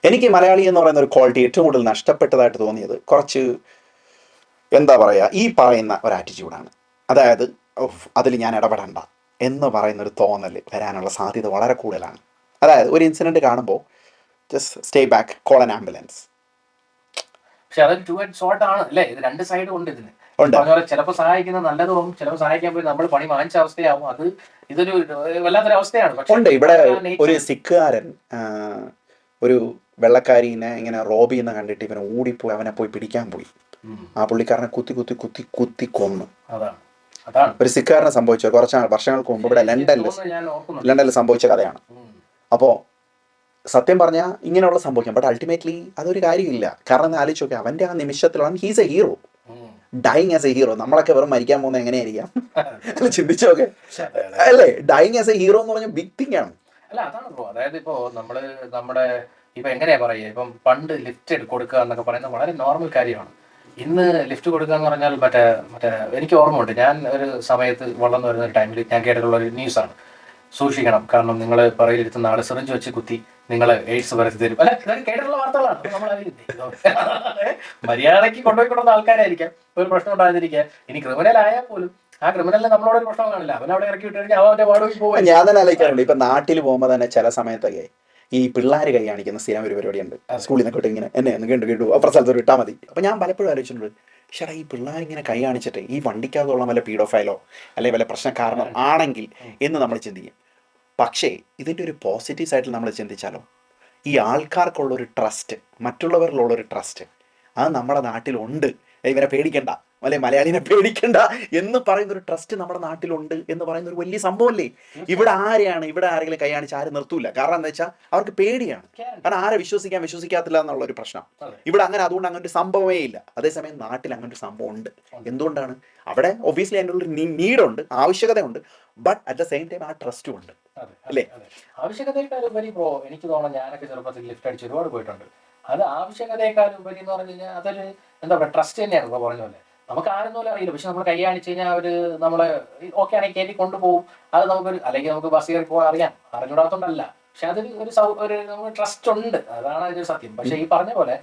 എനിക്ക് മലയാളി എന്ന് പറയുന്ന ഒരു ക്വാളിറ്റി ഏറ്റവും കൂടുതൽ നഷ്ടപ്പെട്ടതായിട്ട് തോന്നിയത് കുറച്ച് എന്താ പറയുക, ഈ പറയുന്ന ഒരു ആറ്റിറ്റ്യൂഡാണ്. അതായത് അതിൽ ഞാൻ ഇടപെടണ്ട എന്ന് പറയുന്ന ഒരു തോന്നൽ വരാനുള്ള സാധ്യത വളരെ കൂടുതലാണ്. അതായത് ഒരു ഇൻസിഡൻറ്റ് കാണുമ്പോൾ just stay back, call an ambulance. പക്ഷെ അതൊരു ടു ആൻഡ് ഷോർട്ട് ആണ്, അല്ലേ? ഇത് 2 സൈഡും ഉണ്ട് ഇതിന്. ചിലപ്പോൾ സഹായിക്കുന്ന നല്ലതും, ചിലപ്പോൾ സഹായിക്കാൻ പോയി നമ്മൾ പണി വാങ്ങിച്ച അവസ്ഥയാവും. അത് ഇതൊരു വല്ലാത്തൊരു അവസ്ഥയാണ്. ഉണ്ട് ഇവിടെ ഒരു സിഖുകാരൻ ഒരു വെള്ളക്കാരിനെ ഇങ്ങനെ റോബ് ചെയ്യുന്ന കണ്ടിട്ട് ഇവനെ ഓടിപ്പോയി അവനെ പോയി പിടിക്കാൻ പോയി. ആ പുള്ളിക്കാരനെ കുത്തി കൊന്നു. ഒരു സിഖുകാരനെ സംഭവിച്ച കുറച്ച് വർഷങ്ങൾക്ക് മുമ്പ് ഇവിടെ ലണ്ടനിൽ സംഭവിച്ച കഥയാണ്. അപ്പോൾ സത്യം പറഞ്ഞാൽ ഇങ്ങനെയുള്ള സംഭവിക്കാം. ബട്ട് അൾട്ടിമേറ്റ്ലി അതൊരു കാര്യമില്ല. കാരണം ആലോചിച്ച് നോക്കി, അവൻ്റെ ആ നിമിഷത്തിലാണ് he's a hero, dying as a hero. നമ്മളൊക്കെ വെറും മരിക്കാൻ പോകുന്നത് എങ്ങനെയായിരിക്കാം അല്ല, ചിന്തിച്ചോക്കെ, അല്ലേ? ഡൈങ് ആസ് എ ഹീറോ എന്ന് പറഞ്ഞാൽ ബിഗ് തിങ് ആണ്. അല്ല, അതാണ് ബ്രോ. അതായത് ഇപ്പോൾ നമ്മുടെ ഇപ്പൊ എങ്ങനെയാ പറയുക, ഇപ്പം പണ്ട് ലിഫ്റ്റ് കൊടുക്കുക എന്നൊക്കെ പറയുന്നത് വളരെ നോർമൽ കാര്യമാണ്. ഇന്ന് ലിഫ്റ്റ് കൊടുക്കുക എന്ന് പറഞ്ഞാൽ മറ്റേ എനിക്ക് ഓർമ്മയുണ്ട്, ഞാൻ ഒരു സമയത്ത് വളർന്നു വരുന്ന ഒരു ടൈമിൽ ഞാൻ കേട്ടിട്ടുള്ള ഒരു ന്യൂസാണ്, സൂക്ഷിക്കണം, കാരണം നിങ്ങൾ പറയിലിരുത്തുന്ന ആള് സിറിഞ്ച് വെച്ച് കുത്തി നിങ്ങൾ എയ്ഡ്സ് പരത്തി തരും. അല്ല, ഇതൊക്കെ കേട്ടിട്ടുള്ള വാർത്തകളാണ്. നമ്മൾ മര്യാദയ്ക്ക് കൊണ്ടുപോയിക്കൊണ്ടുന്ന ആൾക്കാരായിരിക്കാം, ഒരു പ്രശ്നം ഉണ്ടാകാതിരിക്കുക. ഇനി ക്രിമിനൽ ആയാൽ പോലും ആ ക്രിമിനലിന് നമ്മളോടൊരു പ്രശ്നം കാണില്ല, അവൻ അവിടെ ഇറക്കി വിട്ട് കഴിഞ്ഞാൽ അവന്റെ വാടകയ്ക്ക് പോകും. ഞാൻ തന്നെ ആലോചിക്കാറുണ്ട്, ഇപ്പൊ നാട്ടിൽ പോകുമ്പോൾ തന്നെ ചില സമയത്തൊക്കെ ഈ പിള്ളേർ കൈ കാണിക്കുന്ന സ്ഥിരം ഒരു പരിപാടിയുണ്ട്. സ്കൂളിൽ നിന്നൊക്കെ ഇങ്ങനെ എന്നെ ഒന്ന് കേട്ടു അപ്പുറ സ്ഥലത്ത് ഇട്ടാൽ മതി. അപ്പൊ ഞാൻ പലപ്പോഴും ആലോചിച്ചിട്ടുണ്ട്, ചേട്ടാ ഈ പിള്ളേർ ഇങ്ങനെ കൈ കാണിച്ചിട്ട് ഈ വണ്ടിക്കകത്തുള്ള വല്ല പീഡോഫൈലോ അല്ലെങ്കിൽ വല്ല പ്രശ്നക്കാരനോ ആണെങ്കിൽ എന്ന് നമ്മൾ ചിന്തിക്കും. പക്ഷേ ഇതിൻ്റെ ഒരു പോസിറ്റീവ് സൈഡിൽ നമ്മൾ ചിന്തിച്ചാലോ, ഈ ആൾക്കാർക്കുള്ളൊരു ട്രസ്റ്റ്, മറ്റുള്ളവരിലുള്ളൊരു ട്രസ്റ്റ്, അത് നമ്മുടെ നാട്ടിലുണ്ട്. ഇവനെ പേടിക്കണ്ട, അല്ലെ മലയാളിനെ പേടിക്കണ്ട എന്ന് പറയുന്നൊരു ട്രസ്റ്റ് നമ്മുടെ നാട്ടിലുണ്ട് എന്ന് പറയുന്ന ഒരു വലിയ സംഭവമല്ലേ. ഇവിടെ ആരെങ്കിലും കൈ കാണിച്ച് ആരും നിർത്തൂല. കാരണം എന്താ വെച്ചാൽ അവർക്ക് പേടിയാണ്. കാരണം ആരെ വിശ്വസിക്കാത്തില്ല എന്നുള്ളൊരു പ്രശ്നം ഇവിടെ. അതുകൊണ്ട് അങ്ങനെ ഒരു സംഭവമേ ഇല്ല. അതേസമയം നാട്ടിൽ അങ്ങനെ ഒരു സംഭവം ഉണ്ട്. എന്തുകൊണ്ടാണ്? അവിടെ ഒബ്വിയസ്ലി അതിൻ്റെ ഒരു നീഡുണ്ട്, ആവശ്യകതയുണ്ട്, but at the same time ആ ട്രസ്റ്റും ഉണ്ട്, അല്ലേ? ആവശ്യകതയെക്കാളും ഉപരി ബ്രോ, എനിക്ക് തോന്നുന്നു ഞാനൊക്കെ ചെറുപ്പത്തിൽ ലിഫ്റ്റ് അടിച്ച് ഒരുപാട് പോയിട്ടുണ്ട്. അത് ആവശ്യകതയെക്കാളും ഉപരി എന്ന് പറഞ്ഞു കഴിഞ്ഞാൽ അതൊരു എന്താ പറയുക, ട്രസ്റ്റ് തന്നെയാണ്. ഇപ്പോൾ പറഞ്ഞ പോലെ നമുക്ക് ആരും പോലും അറിയില്ല, പക്ഷെ നമ്മൾ കൈ കാണിച്ചു കഴിഞ്ഞാൽ അവർ നമ്മളെ ഓക്കെ ആണെങ്കിൽ കയറ്റി കൊണ്ടുപോകും. അത് നമുക്കൊരു, അല്ലെങ്കിൽ നമുക്ക് ബസ് കയറി പോകാൻ അറിയാം, അറിഞ്ഞൂടാത്തോണ്ടല്ല, പക്ഷെ അതൊരു നമുക്ക് ട്രസ്റ്റ് ഉണ്ട്. അതാണ് അതിന്റെ സത്യം. പക്ഷെ ഈ പറഞ്ഞ പോലെ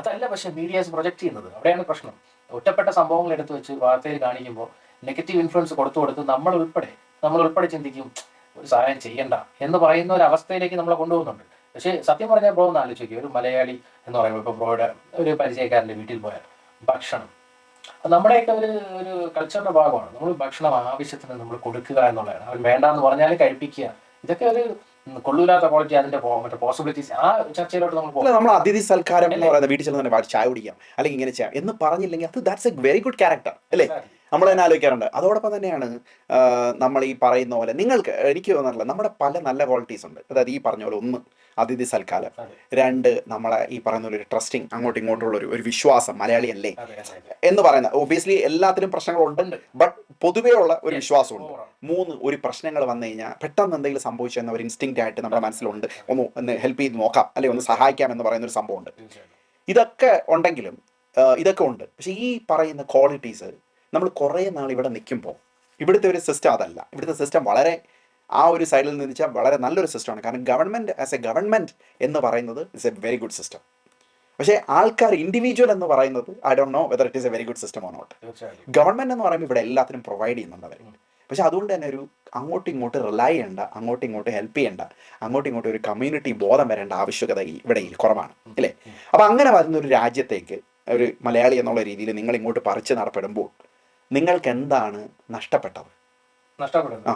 അതല്ല പക്ഷെ മീഡിയാസ് പ്രൊജക്ട് ചെയ്യുന്നത്. അവിടെയാണ് പ്രശ്നം. ഒറ്റപ്പെട്ട സംഭവങ്ങൾ എടുത്തു വെച്ച് വാർത്തയിൽ കാണിക്കുമ്പോൾ നെഗറ്റീവ് ഇൻഫ്ലുവൻസ് കൊടുത്ത് നമ്മൾ ഉൾപ്പെടെ ചിന്തിക്കും ഒരു സഹായം ചെയ്യണ്ട എന്ന് പറയുന്ന ഒരു അവസ്ഥയിലേക്ക് നമ്മളെ കൊണ്ടുപോകുന്നുണ്ട്. പക്ഷേ സത്യം പറഞ്ഞാൽ ബ്രോ ഒന്ന് ആലോചിക്കുക, ഒരു മലയാളി എന്ന് പറയുമ്പോൾ ഇപ്പോൾ ബ്രോയുടെ ഒരു പരിചയക്കാരൻ്റെ വീട്ടിൽ പോയാൽ ഭക്ഷണം അത് നമ്മുടെയൊക്കെ ഒരു കൾച്ചറിന്റെ ഭാഗമാണ്. നമ്മൾ ഭക്ഷണം ആവശ്യത്തിന് നമ്മൾ കൊടുക്കുക എന്നുള്ളതാണ്. അവൻ വേണ്ടാന്ന് പറഞ്ഞാൽ കഴിപ്പിക്കുക, ഇതൊക്കെ ഒരു കൊള്ളൂലാത്ത ക്വാളിറ്റി, അതിന്റെ മറ്റേ പോസിബിലിറ്റീസ് ആ ചർച്ചയിലോട്ട് നമ്മൾ പോകും. നമ്മൾ അതിഥി സൽക്കാരം എന്ന് പറയുന്നത് വീട്ടിൽ ചെന്ന് തന്നെ ചായ കുടിക്കാം അല്ലെങ്കിൽ ഇങ്ങനെ ചെയ്യാം എന്ന് പറഞ്ഞില്ലെങ്കിൽ അത് that's A very good character അല്ലേ, നമ്മൾ തന്നെ ആലോചിക്കാറുണ്ട്. അതോടൊപ്പം തന്നെയാണ് നമ്മൾ ഈ പറയുന്ന പോലെ നിങ്ങൾക്ക് എനിക്ക് തോന്നാറില്ല നമ്മുടെ പല നല്ല ക്വാളിറ്റീസ് ഉണ്ട്. അതായത് ഈ പറഞ്ഞ പോലെ ഒന്ന് അതിഥി സൽക്കാരം, രണ്ട് നമ്മളെ ഈ പറയുന്ന പോലെ ഒരു ട്രസ്റ്റിംഗ്, അങ്ങോട്ടും ഇങ്ങോട്ടുള്ള ഒരു വിശ്വാസം, മലയാളി അല്ലേ എന്ന് പറയുന്നത്. ഒബിയസ്ലി എല്ലാത്തിലും പ്രശ്നങ്ങളുണ്ട്, ബട്ട് പൊതുവേ ഉള്ള ഒരു വിശ്വാസമുണ്ട്. മൂന്ന്, ഒരു പ്രശ്നങ്ങൾ വന്നു കഴിഞ്ഞാൽ പെട്ടെന്ന് എന്തെങ്കിലും സംഭവിച്ചെന്ന ഒരു ഇൻസ്റ്റിങ്ക്റ്റ് ആയിട്ട് നമ്മുടെ മനസ്സിലുണ്ട്, ഒന്ന് ഹെൽപ്പ് ചെയ്ത് നോക്കാം അല്ലെങ്കിൽ ഒന്ന് സഹായിക്കാം എന്ന് പറയുന്ന ഒരു സംഭവമുണ്ട്. ഇതൊക്കെ ഉണ്ടെങ്കിലും ഇതൊക്കെ ഉണ്ട്. പക്ഷേ ഈ പറയുന്ന ക്വാളിറ്റീസ് നമ്മൾ കുറേ നാൾ ഇവിടെ നിൽക്കുമ്പോൾ ഇവിടുത്തെ ഒരു സിസ്റ്റം അതല്ല. ഇവിടുത്തെ സിസ്റ്റം വളരെ ആ ഒരു സൈഡിൽ നിന്ന് വെച്ചാൽ വളരെ നല്ലൊരു സിസ്റ്റമാണ്. കാരണം ഗവൺമെൻറ് ആസ് എ ഗവൺമെൻറ് എന്ന് പറയുന്നത് it's a very good system. പക്ഷേ ആൾക്കാർ ഇൻഡിവിജ്വൽ എന്ന് പറയുന്നത് I don't know whether it is a very good system or not. Government എന്ന് പറയുമ്പോൾ ഇവിടെ എല്ലാത്തിനും പ്രൊവൈഡ് ചെയ്യുന്നുണ്ട് അവർ. പക്ഷെ അതുകൊണ്ട് തന്നെ ഒരു അങ്ങോട്ടും ഇങ്ങോട്ട് റിലൈ ചെയ്യേണ്ട, അങ്ങോട്ടും ഇങ്ങോട്ട് ഹെൽപ്പ് ചെയ്യേണ്ട, അങ്ങോട്ടും ഇങ്ങോട്ടും ഒരു കമ്മ്യൂണിറ്റി ബോധം വരേണ്ട ആവശ്യകത ഇവിടെ കുറവാണ് അല്ലേ. അപ്പം അങ്ങനെ വരുന്ന ഒരു രാജ്യത്തേക്ക് ഒരു മലയാളി എന്നുള്ള രീതിയിൽ നിങ്ങൾ ഇങ്ങോട്ട് പറിച്ച് നടപ്പെടുമ്പോൾ നിങ്ങൾക്ക് എന്താണ് നഷ്ടപ്പെട്ടത്?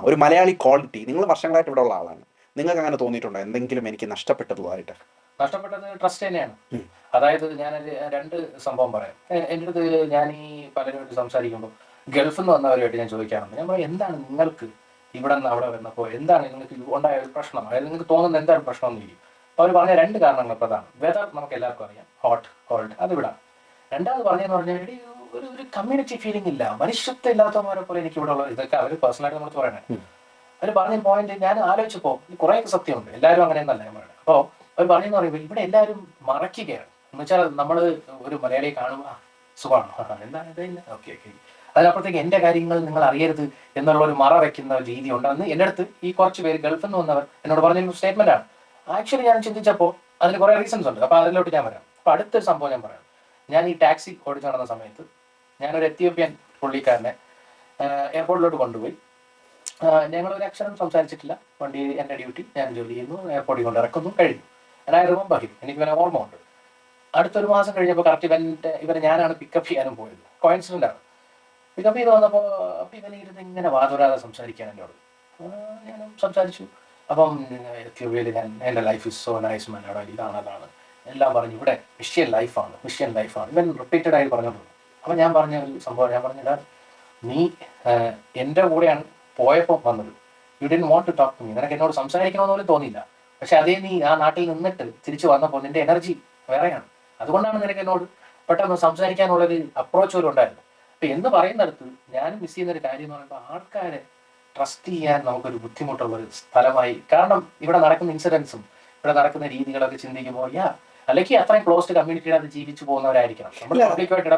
ഒരു മലയാളി ക്വാളിറ്റി, നിങ്ങൾ വർഷങ്ങളായിട്ട് ഇവിടെ ഉള്ള ആളാണ്, നിങ്ങൾക്ക് അങ്ങനെ തോന്നിയിട്ടുണ്ടോ എന്തെങ്കിലും എനിക്ക് നഷ്ടപ്പെട്ടതുമായിട്ട്? നഷ്ടപ്പെട്ടത് ട്രസ്റ്റ് തന്നെയാണ്. അതായത് ഞാൻ രണ്ട് സംഭവം പറയാം. എൻ്റെ അടുത്ത് ഞാൻ ഈ പലരോട് സംസാരിക്കുമ്പോൾ ഗൾഫിൽ നിന്ന് വന്നവരുമായിട്ട് ഞാൻ ചോദിക്കാറുണ്ട്, ഞാൻ പറയും എന്താണ് നിങ്ങൾക്ക് ഇവിടെ നിന്ന് അവിടെ വന്നപ്പോൾ എന്താണ് നിങ്ങൾക്ക് ഉണ്ടായ ഒരു പ്രശ്നം, അതായത് നിങ്ങൾക്ക് തോന്നുന്നത് എന്താണ് പ്രശ്നം എന്ന് ചോദിക്കും. അപ്പോൾ അവർ പറഞ്ഞ രണ്ട് കാരണങ്ങൾ പ്രധാനം. വെതർ നമുക്ക് എല്ലാവർക്കും അറിയാം, ഹോട്ട് കോൾഡ് അത് വിടാം. രണ്ടാമത് പറഞ്ഞതെന്ന് പറഞ്ഞാൽ ഒരു കമ്മ്യൂണിറ്റി ഫീലിംഗ് ഇല്ല, മനുഷ്യത്വം ഇല്ലാത്തവരെ പോലെ എനിക്ക് ഇവിടെ ഉള്ളത്. ഇതൊക്കെ അവർ പേഴ്സണലായിട്ട് നമ്മൾ പറയണേ. അവർ പറഞ്ഞ പോയിന്റ് ഞാൻ ആലോചിച്ചപ്പോൾ കുറേയൊക്കെ സത്യമുണ്ട്, എല്ലാവരും അങ്ങനെയൊന്നല്ല ഞാൻ പറയുന്നത്. അപ്പോൾ അവർ പറഞ്ഞെന്ന് പറയുമ്പോൾ ഇവിടെ എല്ലാവരും മറയ്ക്കുകയാണ്. എന്ന് വെച്ചാൽ നമ്മൾ ഒരു മലയാളിയെ കാണുമ്പോൾ സുഖമാണ്, എന്താണ് ഇത്, ഓക്കെ ഓക്കെ, അതിനപ്പുറത്തേക്ക് എൻ്റെ കാര്യങ്ങൾ നിങ്ങൾ അറിയരുത് എന്നുള്ള ഒരു മറ വയ്ക്കുന്ന ഒരു രീതി ഉണ്ടെന്ന് എൻ്റെ അടുത്ത് ഈ കുറച്ച് പേര് ഗൾഫിൽ നിന്ന് വന്നവർ എന്നോട് പറഞ്ഞൊരു സ്റ്റേറ്റ്മെന്റ് ആണ്. ആക്ച്വലി ഞാൻ ചിന്തിച്ചപ്പോൾ അതിന് കുറേ റീസൺസ് ഉണ്ട്. അപ്പോൾ അതിലോട്ട് ഞാൻ വരാം. അപ്പോൾ അടുത്തൊരു സംഭവം ഞാൻ പറയാം. ഞാൻ ഈ ടാക്സി ഓടിച്ചു നടന്ന സമയത്ത് ഞാനൊരു എത്യോപ്യൻ പുള്ളിക്കാരനെ എയർപോർട്ടിലോട്ട് കൊണ്ടുപോയി. ഞങ്ങളൊരു അക്ഷരം സംസാരിച്ചിട്ടില്ല. വണ്ടി എൻ്റെ ഡ്യൂട്ടി, ഞാൻ ജോലി ചെയ്യുന്നു, എയർപോർട്ടിൽ കൊണ്ട് ഇറക്കുന്നു, കഴിഞ്ഞു. ഐ റിമെമ്പർ ഹിം, എനിക്ക് ഇവനെ ഓർമ്മ ഉണ്ട്. അടുത്തൊരു മാസം കഴിഞ്ഞപ്പോൾ കറക്റ്റ് ഇവരെ ഞാനാണ് പിക്കപ്പ് ചെയ്യാനും പോയത്. കോയിൻസിഡൻ്റ് ആണ്. പിക്കപ്പ് ചെയ്ത് വന്നപ്പോൾ അപ്പം ഇവനെ ഇരുന്ന് ഇങ്ങനെ വാതുരാതെ സംസാരിക്കാൻ എന്നോട്. ഞാനും സംസാരിച്ചു. അപ്പം എത്യോപ്യയിൽ ഞാൻ എൻ്റെ ലൈഫ് ഇസ് സോ നൈസ് മാൻ, അവിടെ ഇതാണ് അതാണ് എല്ലാം പറഞ്ഞു. ഇവിടെ മിഷ്യൻ ലൈഫാണ് ഇവൻ റിപ്പീറ്റഡ് ആയി പറഞ്ഞോളൂ. അപ്പം ഞാൻ പറഞ്ഞ ഒരു സംഭവം, ഞാൻ പറഞ്ഞിടാ നീ എൻ്റെ കൂടെയാണ് പോയപ്പോൾ വന്നത്, you didn't want to talk to me, നിനക്ക് എന്നോട് സംസാരിക്കണമെന്ന് പോലും തോന്നിയില്ല. പക്ഷെ അതേ നീ ആ നാട്ടിൽ നിന്നിട്ട് തിരിച്ചു വന്നപ്പോൾ നിന്റെ എനർജി വേറെയാണ്. അതുകൊണ്ടാണ് നിനക്ക് എന്നോട് പെട്ടെന്ന് സംസാരിക്കാനുള്ളൊരു അപ്രോച്ച് പോലും ഉണ്ടായിരുന്നു. അപ്പം എന്ന് പറയുന്നിടത്ത് ഞാൻ മിസ് ചെയ്യുന്നൊരു കാര്യം എന്ന് പറയുമ്പോൾ ആൾക്കാരെ ട്രസ്റ്റ് ചെയ്യാൻ നമുക്കൊരു ബുദ്ധിമുട്ടുള്ളൊരു സ്ഥലമായി. കാരണം ഇവിടെ നടക്കുന്ന ഇൻസിഡൻസും ഇവിടെ നടക്കുന്ന രീതികളൊക്കെ ചിന്തിക്കുമ്പോൾ അല്ലെങ്കിൽ അത്രയും ക്ലോസ്ഡ് കമ്മ്യൂണിറ്റിയിൽ അത് ജീവിച്ചു പോകുന്നവരായിരിക്കണം.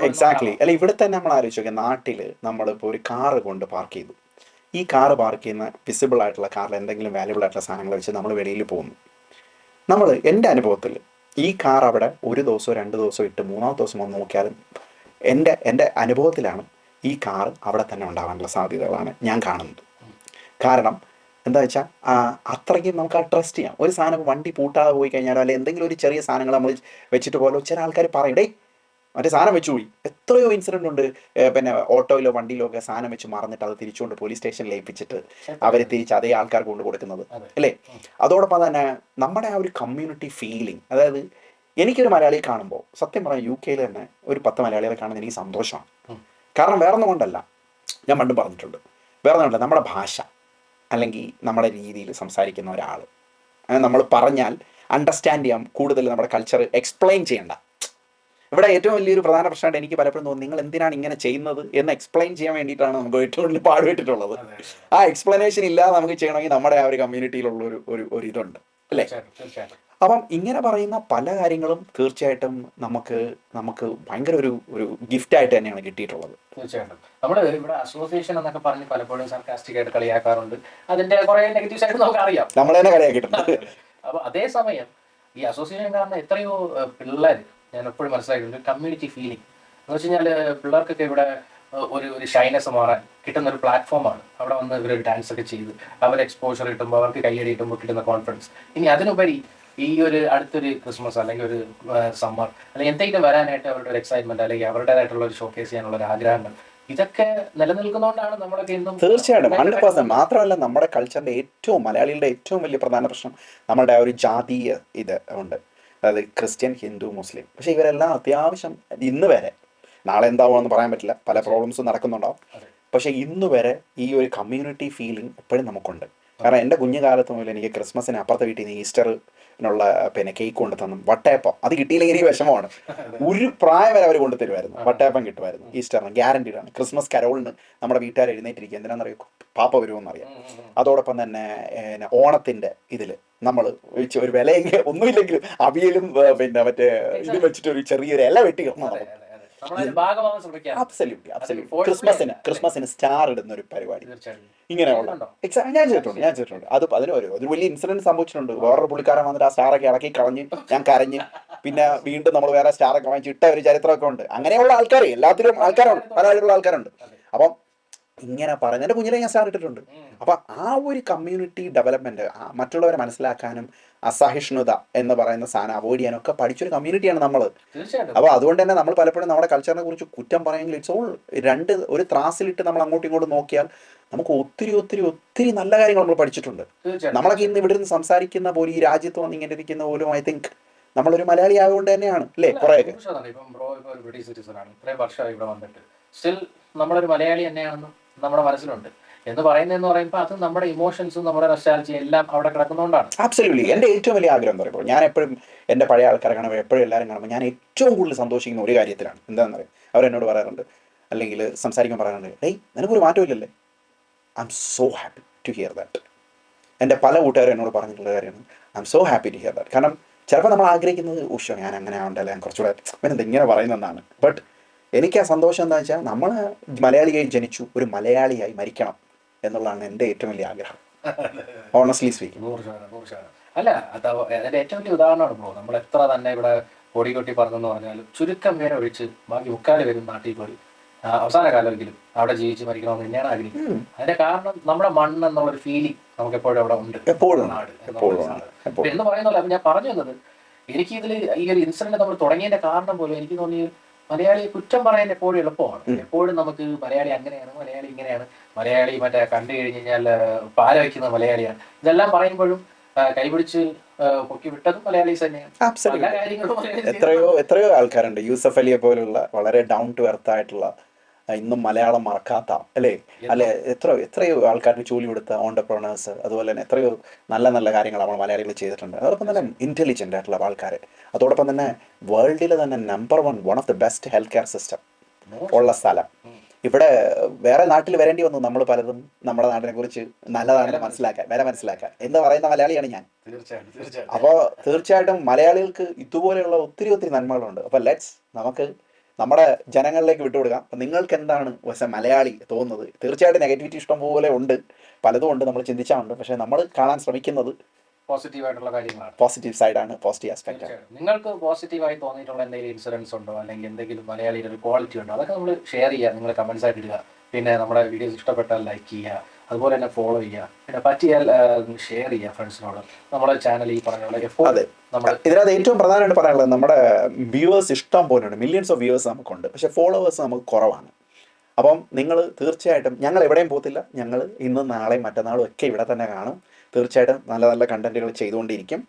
എക്സാക്ട്ലി. അല്ല, ഇവിടെ തന്നെ നമ്മൾ ആലോചിച്ച് നോക്കിയാൽ നാട്ടിൽ നമ്മളിപ്പോൾ ഒരു കാറ് കൊണ്ട് പാർക്ക് ചെയ്തു. ഈ കാറ് പാർക്ക് ചെയ്യുന്ന വിസിബിൾ ആയിട്ടുള്ള കാറിൽ എന്തെങ്കിലും വാല്യുബിൾ ആയിട്ടുള്ള സാധനങ്ങൾ വെച്ച് നമ്മൾ വെളിയിൽ പോകുന്നു. നമ്മൾ എൻ്റെ അനുഭവത്തിൽ ഈ കാർ അവിടെ ഒരു ദിവസമോ 2 ദിവസമോ ഇട്ട് 3-ാമത്തെ ദിവസം വന്ന് നോക്കിയാലും എൻ്റെ അനുഭവത്തിലാണ് ഈ കാർ അവിടെ തന്നെ ഉണ്ടാകാനുള്ള സാധ്യതകളാണ് ഞാൻ കാണുന്നത്. കാരണം എന്താ വെച്ചാൽ അത്രയ്ക്കും നമുക്ക് ആ ട്രസ്റ്റ് ചെയ്യാം. ഒരു സാധനം വണ്ടി പൂട്ടാതെ പോയി കഴിഞ്ഞാലോ അല്ലെങ്കിൽ എന്തെങ്കിലും ഒരു ചെറിയ സാധനങ്ങൾ നമ്മൾ വെച്ചിട്ട് പോലോ ചില ആൾക്കാർ പറയും, ഡേ മറ്റേ സാധനം വെച്ചു പോയി. എത്രയോ ഇൻസിഡൻ്റ് ഉണ്ട്. പിന്നെ ഓട്ടോയിലോ വണ്ടിയിലോ ഒക്കെ സാധനം വെച്ച് മറന്നിട്ട് അത് തിരിച്ചുകൊണ്ട് പോലീസ് സ്റ്റേഷനിൽ ഏൽപ്പിച്ചിട്ട് അവർ തിരിച്ച് അതേ ആൾക്കാർക്ക് കൊണ്ട് കൊടുക്കുന്നത് അല്ലേ. അതോടൊപ്പം തന്നെ നമ്മുടെ ആ ഒരു കമ്മ്യൂണിറ്റി ഫീലിംഗ്, അതായത് എനിക്കൊരു മലയാളിയെ കാണുമ്പോൾ സത്യം പറഞ്ഞാൽ UK തന്നെ ഒരു 10 മലയാളികളെ കാണുന്നത് എനിക്ക് സന്തോഷമാണ്. കാരണം വേറൊന്നും കൊണ്ടല്ല, ഞാൻ പണ്ടും പറഞ്ഞിട്ടുണ്ട്, വേറെ ഒന്നുമല്ല, നമ്മുടെ ഭാഷ അല്ലെങ്കിൽ നമ്മുടെ രീതിയിൽ സംസാരിക്കുന്ന ഒരാൾ നമ്മൾ പറഞ്ഞാൽ അണ്ടർസ്റ്റാൻഡ് ചെയ്യാം, കൂടുതൽ നമ്മുടെ കൾച്ചർ എക്സ്പ്ലെയിൻ ചെയ്യണ്ട. ഇവിടെ ഏറ്റവും വലിയൊരു പ്രധാന പ്രശ്നമായിട്ട് എനിക്ക് പലപ്പോഴും തോന്നുന്നു, നിങ്ങൾ എന്തിനാണ് ഇങ്ങനെ ചെയ്യുന്നത് എന്ന് എക്സ്പ്ലെയിൻ ചെയ്യാൻ വേണ്ടിയിട്ടാണ് നമുക്ക് ഏറ്റവും കൂടുതൽ പാടുപെട്ടിട്ടുള്ളത്. ആ എക്സ്പ്ലനേഷൻ ഇല്ലാതെ നമുക്ക് ചെയ്യണമെങ്കിൽ നമ്മുടെ ആ ഒരു കമ്മ്യൂണിറ്റിയിലുള്ള ഒരു ഇതുണ്ട് അല്ലേ. അപ്പം ഇങ്ങനെ പറയുന്ന പല കാര്യങ്ങളും തീർച്ചയായിട്ടും നമുക്ക് ഭയങ്കര ഒരു ഗിഫ്റ്റായിട്ട് തന്നെയാണ് കിട്ടിയിട്ടുള്ളത്. തീർച്ചയായിട്ടും നമ്മൾ ഇവിടെ അസോസിയേഷൻ എന്നൊക്കെ പറഞ്ഞ് പലപ്പോഴും സർക്കാസ്റ്റിക് ആയിട്ട് കളിയാക്കാറുണ്ട്. അതിന്റെ കുറെ നെഗറ്റീവ്സ് ആയിട്ട് നമുക്ക് അറിയാം, നമ്മൾ തന്നെ കളിയാക്കിയിട്ടുണ്ട്. അപ്പൊ അതേസമയം ഈ അസോസിയേഷൻ കാരണം എത്രയോ പിള്ളേർ ഞാൻ എപ്പോഴും മനസ്സിലാക്കിയിട്ടുണ്ട് കമ്മ്യൂണിറ്റി ഫീലിംഗ് എന്ന് വെച്ച് കഴിഞ്ഞാൽ പിള്ളേർക്കൊക്കെ ഇവിടെ ഒരു ഷൈനസ് മാറാൻ കിട്ടുന്ന ഒരു പ്ലാറ്റ്ഫോമാണ്. അവിടെ വന്ന് ഇവരൊരു ഡാൻസ് ഒക്കെ ചെയ്ത് അവർ എക്സ്പോഷർ കിട്ടുമ്പോൾ അവർക്ക് കയ്യടി കിട്ടുമ്പോൾ കിട്ടുന്ന കോൺഫിഡൻസ്. ഇനി അതിനുപരി ഈ ഒരു അടുത്തൊരു ക്രിസ്മസ് അല്ലെങ്കിൽ ഒരു സമ്മർ അല്ലെങ്കിൽ എന്തെങ്കിലും വരാനായിട്ട് അവരുടെ ഒരു എക്സൈറ്റ്മെന്റ് അല്ലെങ്കിൽ അവരുടേതായിട്ടുള്ള ഒരു ഷോക്കേസ് ചെയ്യാനുള്ള ഒരു ആഗ്രഹങ്ങൾ ഇതൊക്കെ നിലനിൽക്കുന്നതുകൊണ്ടാണ് നമ്മളൊക്കെ ഇന്നും തീർച്ചയായിട്ടും 100%. മാത്രമല്ല നമ്മുടെ കൾച്ചറിന്റെ ഏറ്റവും മലയാളികളുടെ ഏറ്റവും വലിയ പ്രധാന പ്രശ്നം നമ്മുടെ ആ ഒരു ജാതീയ ഇത് ഉണ്ട്. അതായത് ക്രിസ്ത്യൻ, ഹിന്ദു, മുസ്ലിം. പക്ഷെ ഇവരെല്ലാം അത്യാവശ്യം ഇന്ന് വരെ, നാളെ എന്താവുമെന്ന് പറയാൻ പറ്റില്ല, പല പ്രോബ്ലംസും നടക്കുന്നുണ്ടാവും. പക്ഷെ ഇന്ന് വരെ ഈ ഒരു കമ്മ്യൂണിറ്റി ഫീലിംഗ് എപ്പോഴും നമുക്കുണ്ട്. കാരണം എൻ്റെ കുഞ്ഞുകാലത്ത് മുതൽ എനിക്ക് ക്രിസ്മസിന് അപ്പുറത്തെ വീട്ടിൽ നിന്ന് ഈസ്റ്ററിനുള്ള പിന്നെ കേക്ക് കൊണ്ടു തന്നു. വട്ടയപ്പം അത് കിട്ടിയില്ലെങ്കിൽ എനിക്ക് വിഷമമാണ്. ഒരു പ്രായം വരെ അവർ കൊണ്ടു തരുമായിരുന്നു. വട്ടയപ്പം കിട്ടുമായിരുന്നു ഈസ്റ്ററിന്, ഗ്യാരണ്ടീഡാണ്. ക്രിസ്മസ് കരോളിന് നമ്മുടെ വീട്ടുകാർ എഴുന്നേറ്റിരിക്കുക. എന്തിനാണെന്നറിയോ? പാപ്പ വരുമെന്നറിയാം. അതോടൊപ്പം തന്നെ ഓണത്തിൻ്റെ ഇതിൽ നമ്മൾ ഒരു വിലയെങ്കിലും ഒന്നുമില്ലെങ്കിലും അവിയലും പിന്നെ മറ്റേ ഇത് വെച്ചിട്ട് ഒരു ചെറിയൊരു ഇല വെട്ടി കിടന്നു. ക്രിസ്മസിന് സ്റ്റാർ ഇടുന്ന ഒരു പരിപാടി ഇങ്ങനെയുള്ള ഞാൻ ചെയ്തിട്ടുണ്ട്. അത് ഒരു വലിയ ഇൻസിഡന്റ് സംഭവിച്ചിട്ടുണ്ട്. വേറൊരു പുള്ളിക്കാരൻ വന്നിട്ട് ആ സ്റ്റാറൊക്കെ ഇളക്കി കളഞ്ഞ് ഞാൻ കരഞ്ഞ് പിന്നെ വീണ്ടും നമ്മൾ വേറെ സ്റ്റാറൊക്കെ വാങ്ങിച്ച് ഇട്ട ഒരു ചരിത്രമൊക്കെ ഉണ്ട്. അങ്ങനെയുള്ള ആൾക്കാർ എല്ലാത്തിലും ആൾക്കാരുണ്ട്, പല ആൾക്കാരുണ്ട്. അപ്പം ഇങ്ങനെ പറഞ്ഞ എൻ്റെ കുഞ്ഞിലെ ഞാൻ സ്റ്റാർ ഇട്ടിട്ടുണ്ട്. അപ്പൊ ആ ഒരു കമ്മ്യൂണിറ്റി ഡെവലപ്മെന്റ്, മറ്റുള്ളവരെ മനസ്സിലാക്കാനും അസഹിഷ്ണുത എന്ന് പറയുന്ന സാധനം അവോയ്ഡ് ചെയ്യാനും ഒക്കെ പഠിച്ചൊരു കമ്മ്യൂണിറ്റിയാണ് നമ്മൾ. അപ്പോൾ അതുകൊണ്ട് തന്നെ നമ്മൾ പലപ്പോഴും നമ്മുടെ കൾച്ചറിനെ കുറിച്ച് കുറ്റം പറയുമെങ്കിൽ ഇറ്റ്സ് ഓൾ ഒരു ത്രാസിലിട്ട് നമ്മൾ അങ്ങോട്ടും ഇങ്ങോട്ടും നോക്കിയാൽ നമുക്ക് ഒത്തിരി നല്ല കാര്യങ്ങൾ നമ്മൾ പഠിച്ചിട്ടുണ്ട്. നമ്മളൊക്കെ ഇന്ന് ഇവിടെ നിന്ന് സംസാരിക്കുന്ന പോലും ഈ രാജ്യത്ത് വന്ന് ഇങ്ങനെ ഇരിക്കുന്ന പോലും ഐ തിങ്ക് നമ്മളൊരു മലയാളി ആയതുകൊണ്ട് തന്നെയാണ് അല്ലേ? കുറേയൊക്കെ ബ്രിട്ടീഷ് സിറ്റിസൺ ആണ്, ഇത്രയും വർഷമായി ഇവിടെ വന്നിട്ട് സ്റ്റിൽ നമ്മളൊരു മലയാളി തന്നെയാണെന്ന് നമ്മുടെ മനസ്സിലുണ്ട് എന്ന് പറയുമ്പോൾ അത് നമ്മുടെ ഇമോഷൻസും നമ്മുടെ നൊസ്റ്റാൾജിയും എല്ലാം അവിടെ കിടക്കുന്നതുകൊണ്ടാണ്. ആബ്സല്യൂട്ട്ലി. എൻ്റെ ഏറ്റവും വലിയ ആഗ്രഹം എന്ന് പറയുമ്പോൾ ഞാൻ എപ്പോഴും എൻ്റെ പഴയ ആൾക്കാരെ കാണുമ്പോൾ എപ്പോഴും എല്ലാവരും കാണുമ്പോൾ ഞാൻ ഏറ്റവും കൂടുതൽ സന്തോഷിക്കുന്ന ഒരു കാര്യത്തിലാണ്. എന്താണെന്ന് പറയും, അവരെന്നോട് പറയാറുണ്ട് അല്ലെങ്കിൽ സംസാരിക്കാൻ പറയാറുണ്ട്, ഡേയ് നിനക്കൊരു മാറ്റമില്ലല്ലേ? I'm so happy to hear that. എൻ്റെ പല കൂട്ടുകാരും എന്നോട് പറഞ്ഞിട്ടുള്ള കാര്യമാണ്, I'm so happy to hear that. കാരണം ചിലപ്പോൾ നമ്മൾ ആഗ്രഹിക്കുന്നത് ഉഷോ ഞാൻ അങ്ങനെ ആവണ്ടല്ലേ, ഞാൻ കുറച്ചുകൂടെ പിന്നെ ഇങ്ങനെ പറയുന്നതെന്നാണ്. ബട്ട് എനിക്ക് ആ സന്തോഷം എന്താ വെച്ചാൽ നമ്മൾ മലയാളിയായി ജനിച്ചു, ഒരു മലയാളിയായി മരിക്കണം എന്നുള്ളതാണ് എൻ്റെ ഏറ്റവും വലിയ ആഗ്രഹം. Honestly speaking. അല്ല, അത് അതിന്റെ ഏറ്റവും വലിയ ഉദാഹരണമാണ് ബ്രോ. നമ്മൾ എത്ര തന്നെ ഇവിടെ കൊടികൊട്ടി പറഞ്ഞെന്ന് പറഞ്ഞാലും ചുരുക്കം പേരെ ഒഴിച്ച് ബാക്കി മുക്കാല് പേരും നാട്ടിൽ പോയി അവസാന കാലമെങ്കിലും അവിടെ ജീവിച്ച് മരിക്കണമെന്ന് തന്നെയാണ് ആഗ്രഹിക്കുന്നത്. അതിന്റെ കാരണം നമ്മുടെ മണ്ണ് എന്നുള്ളൊരു ഫീലിംഗ് നമുക്ക് എപ്പോഴും അവിടെ ഉണ്ട്. നാട് എന്ന് പറയുന്ന പോലെ ഞാൻ പറഞ്ഞു തന്നത്, എനിക്ക് ഇതിൽ ഈ ഒരു ഇൻസിഡന്റ് നമ്മൾ തുടങ്ങിയതിന്റെ കാരണം പോലും എനിക്ക് തോന്നി മലയാളിയെ കുറ്റം പറയാൻ എപ്പോഴും എളുപ്പമാണ്. എപ്പോഴും നമുക്ക് മലയാളി അങ്ങനെയാണ്, മലയാളി ഇങ്ങനെയാണ്, മലയാളി മറ്റേ കണ്ടു കഴിഞ്ഞ് കഴിഞ്ഞാൽ പാല വയ്ക്കുന്ന മലയാളിയാണ്, ഇതെല്ലാം പറയുമ്പോഴും കൈപിടിച്ച് പൊക്കി വിട്ടതും മലയാളീസ് തന്നെയാണ്. എത്രയോ ആൾക്കാരുണ്ട്, യൂസഫ് അലിയെ പോലുള്ള വളരെ ഡൗൺ ടു എർത്ത് ആയിട്ടുള്ള, ഇന്നും മലയാളം മറക്കാത്ത അല്ലേ എത്രയോ ആൾക്കാർക്ക് ജോലി കൊടുത്ത ഓണ്ടർപ്രണേഴ്സ്, അതുപോലെ തന്നെ എത്രയോ നല്ല കാര്യങ്ങൾ നമ്മൾ മലയാളികൾ ചെയ്തിട്ടുണ്ട്. അതോടൊപ്പം തന്നെ ഇന്റലിജന്റ് ആയിട്ടുള്ള ആൾക്കാർ, അതോടൊപ്പം തന്നെ വേൾഡിലെ തന്നെ number one of the best health care system ഉള്ള സ്ഥലം. ഇവിടെ വേറെ നാട്ടിൽ വരേണ്ടി വന്നു നമ്മൾ പലതും നമ്മുടെ നാട്ടിനെ കുറിച്ച് നല്ലതാണെന്ന് മനസ്സിലാക്കാൻ എന്ന് പറയുന്ന മലയാളിയാണ് ഞാൻ. അപ്പോൾ തീർച്ചയായിട്ടും മലയാളികൾക്ക് ഇതുപോലെയുള്ള ഒത്തിരി നന്മകളുണ്ട്. അപ്പോൾ നമുക്ക് നമ്മുടെ ജനങ്ങളിലേക്ക് വിട്ടുകൊടുക്കാം. അപ്പം നിങ്ങൾക്ക് എന്താണ് മലയാളി തോന്നുന്നത്? തീർച്ചയായിട്ടും നെഗറ്റിവിറ്റി ഇഷ്ടം പോലെ ഉണ്ട്, പലതും ഉണ്ട്, നമ്മൾ ചിന്തിച്ചാറുണ്ട്. പക്ഷെ നമ്മൾ കാണാൻ ശ്രമിക്കുന്നത് പോസിറ്റീവായിട്ടുള്ള കാര്യങ്ങളാണ്, പോസിറ്റീവ് സൈഡാണ്, പോസിറ്റീവ് ആസ്പെക്ട്. നിങ്ങൾക്ക് പോസിറ്റീവായി തോന്നിയിട്ടുള്ള എന്തെങ്കിലും ഇൻസിഡൻസ് ഉണ്ടോ, അല്ലെങ്കിൽ എന്തെങ്കിലും മലയാളിയുടെ ഒരു ക്വാളിറ്റി ഉണ്ടോ, അതൊക്കെ നമ്മൾ ഷെയർ ചെയ്യുക, നിങ്ങൾ കമന്റ്സ് ആയിട്ട് ഇടുക. പിന്നെ നമ്മുടെ വീഡിയോസ് ഇഷ്ടപ്പെട്ടാൽ ലൈക്ക് ചെയ്യുക, അതുപോലെ തന്നെ ഫോളോ ചെയ്യുക, പിന്നെ പറ്റിയാൽ ഷെയർ ചെയ്യുക ഫ്രണ്ട്സിനോട്. നമ്മുടെ ചാനൽ ഈ പറഞ്ഞ ഇതിനകത്ത് ഏറ്റവും പ്രധാനമായിട്ട് പറയാനുള്ളത്, നമ്മുടെ വ്യൂവേഴ്സ് ഇഷ്ടം പോലെയുണ്ട്, മില്യൺസ് ഓഫ് വ്യൂവേഴ്സ് നമുക്കുണ്ട്, പക്ഷെ ഫോളോവേഴ്സ് നമുക്ക് കുറവാണ്. അപ്പം നിങ്ങൾ തീർച്ചയായിട്ടും, ഞങ്ങൾ എവിടെയും പോകത്തില്ല, ഞങ്ങൾ ഇന്നും നാളെയും മറ്റന്നാളും ഒക്കെ ഇവിടെ തന്നെ കാണും. തീർച്ചയായിട്ടും നല്ല കണ്ടന്റുകൾ ചെയ്തുകൊണ്ടിരിക്കും.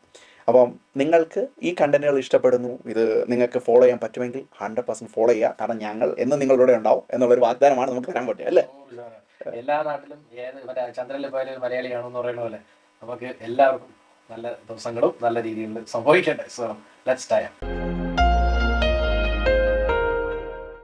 അപ്പം നിങ്ങൾക്ക് ഈ കണ്ടന്റുകൾ ഇഷ്ടപ്പെടുന്നു, ഇത് നിങ്ങൾക്ക് ഫോളോ ചെയ്യാൻ പറ്റുമെങ്കിൽ 100% ഫോളോ ചെയ്യുക. കാരണം ഞങ്ങൾ എന്നും നിങ്ങളുടെ ഉണ്ടാവും എന്നുള്ളൊരു വാഗ്ദാനമാണ് നമുക്ക് തരാൻ പറ്റുക, അല്ലേ? എല്ലാ നാട്ടിലും ചന്ദ്രനിൽ പോയാലും മലയാളിയാണെന്ന് പറയുന്ന പോലെ നമുക്ക് എല്ലാവർക്കും നല്ല ദിവസങ്ങളും നല്ല രീതിയിൽ സംഭവിക്കട്ടെ. So let's time.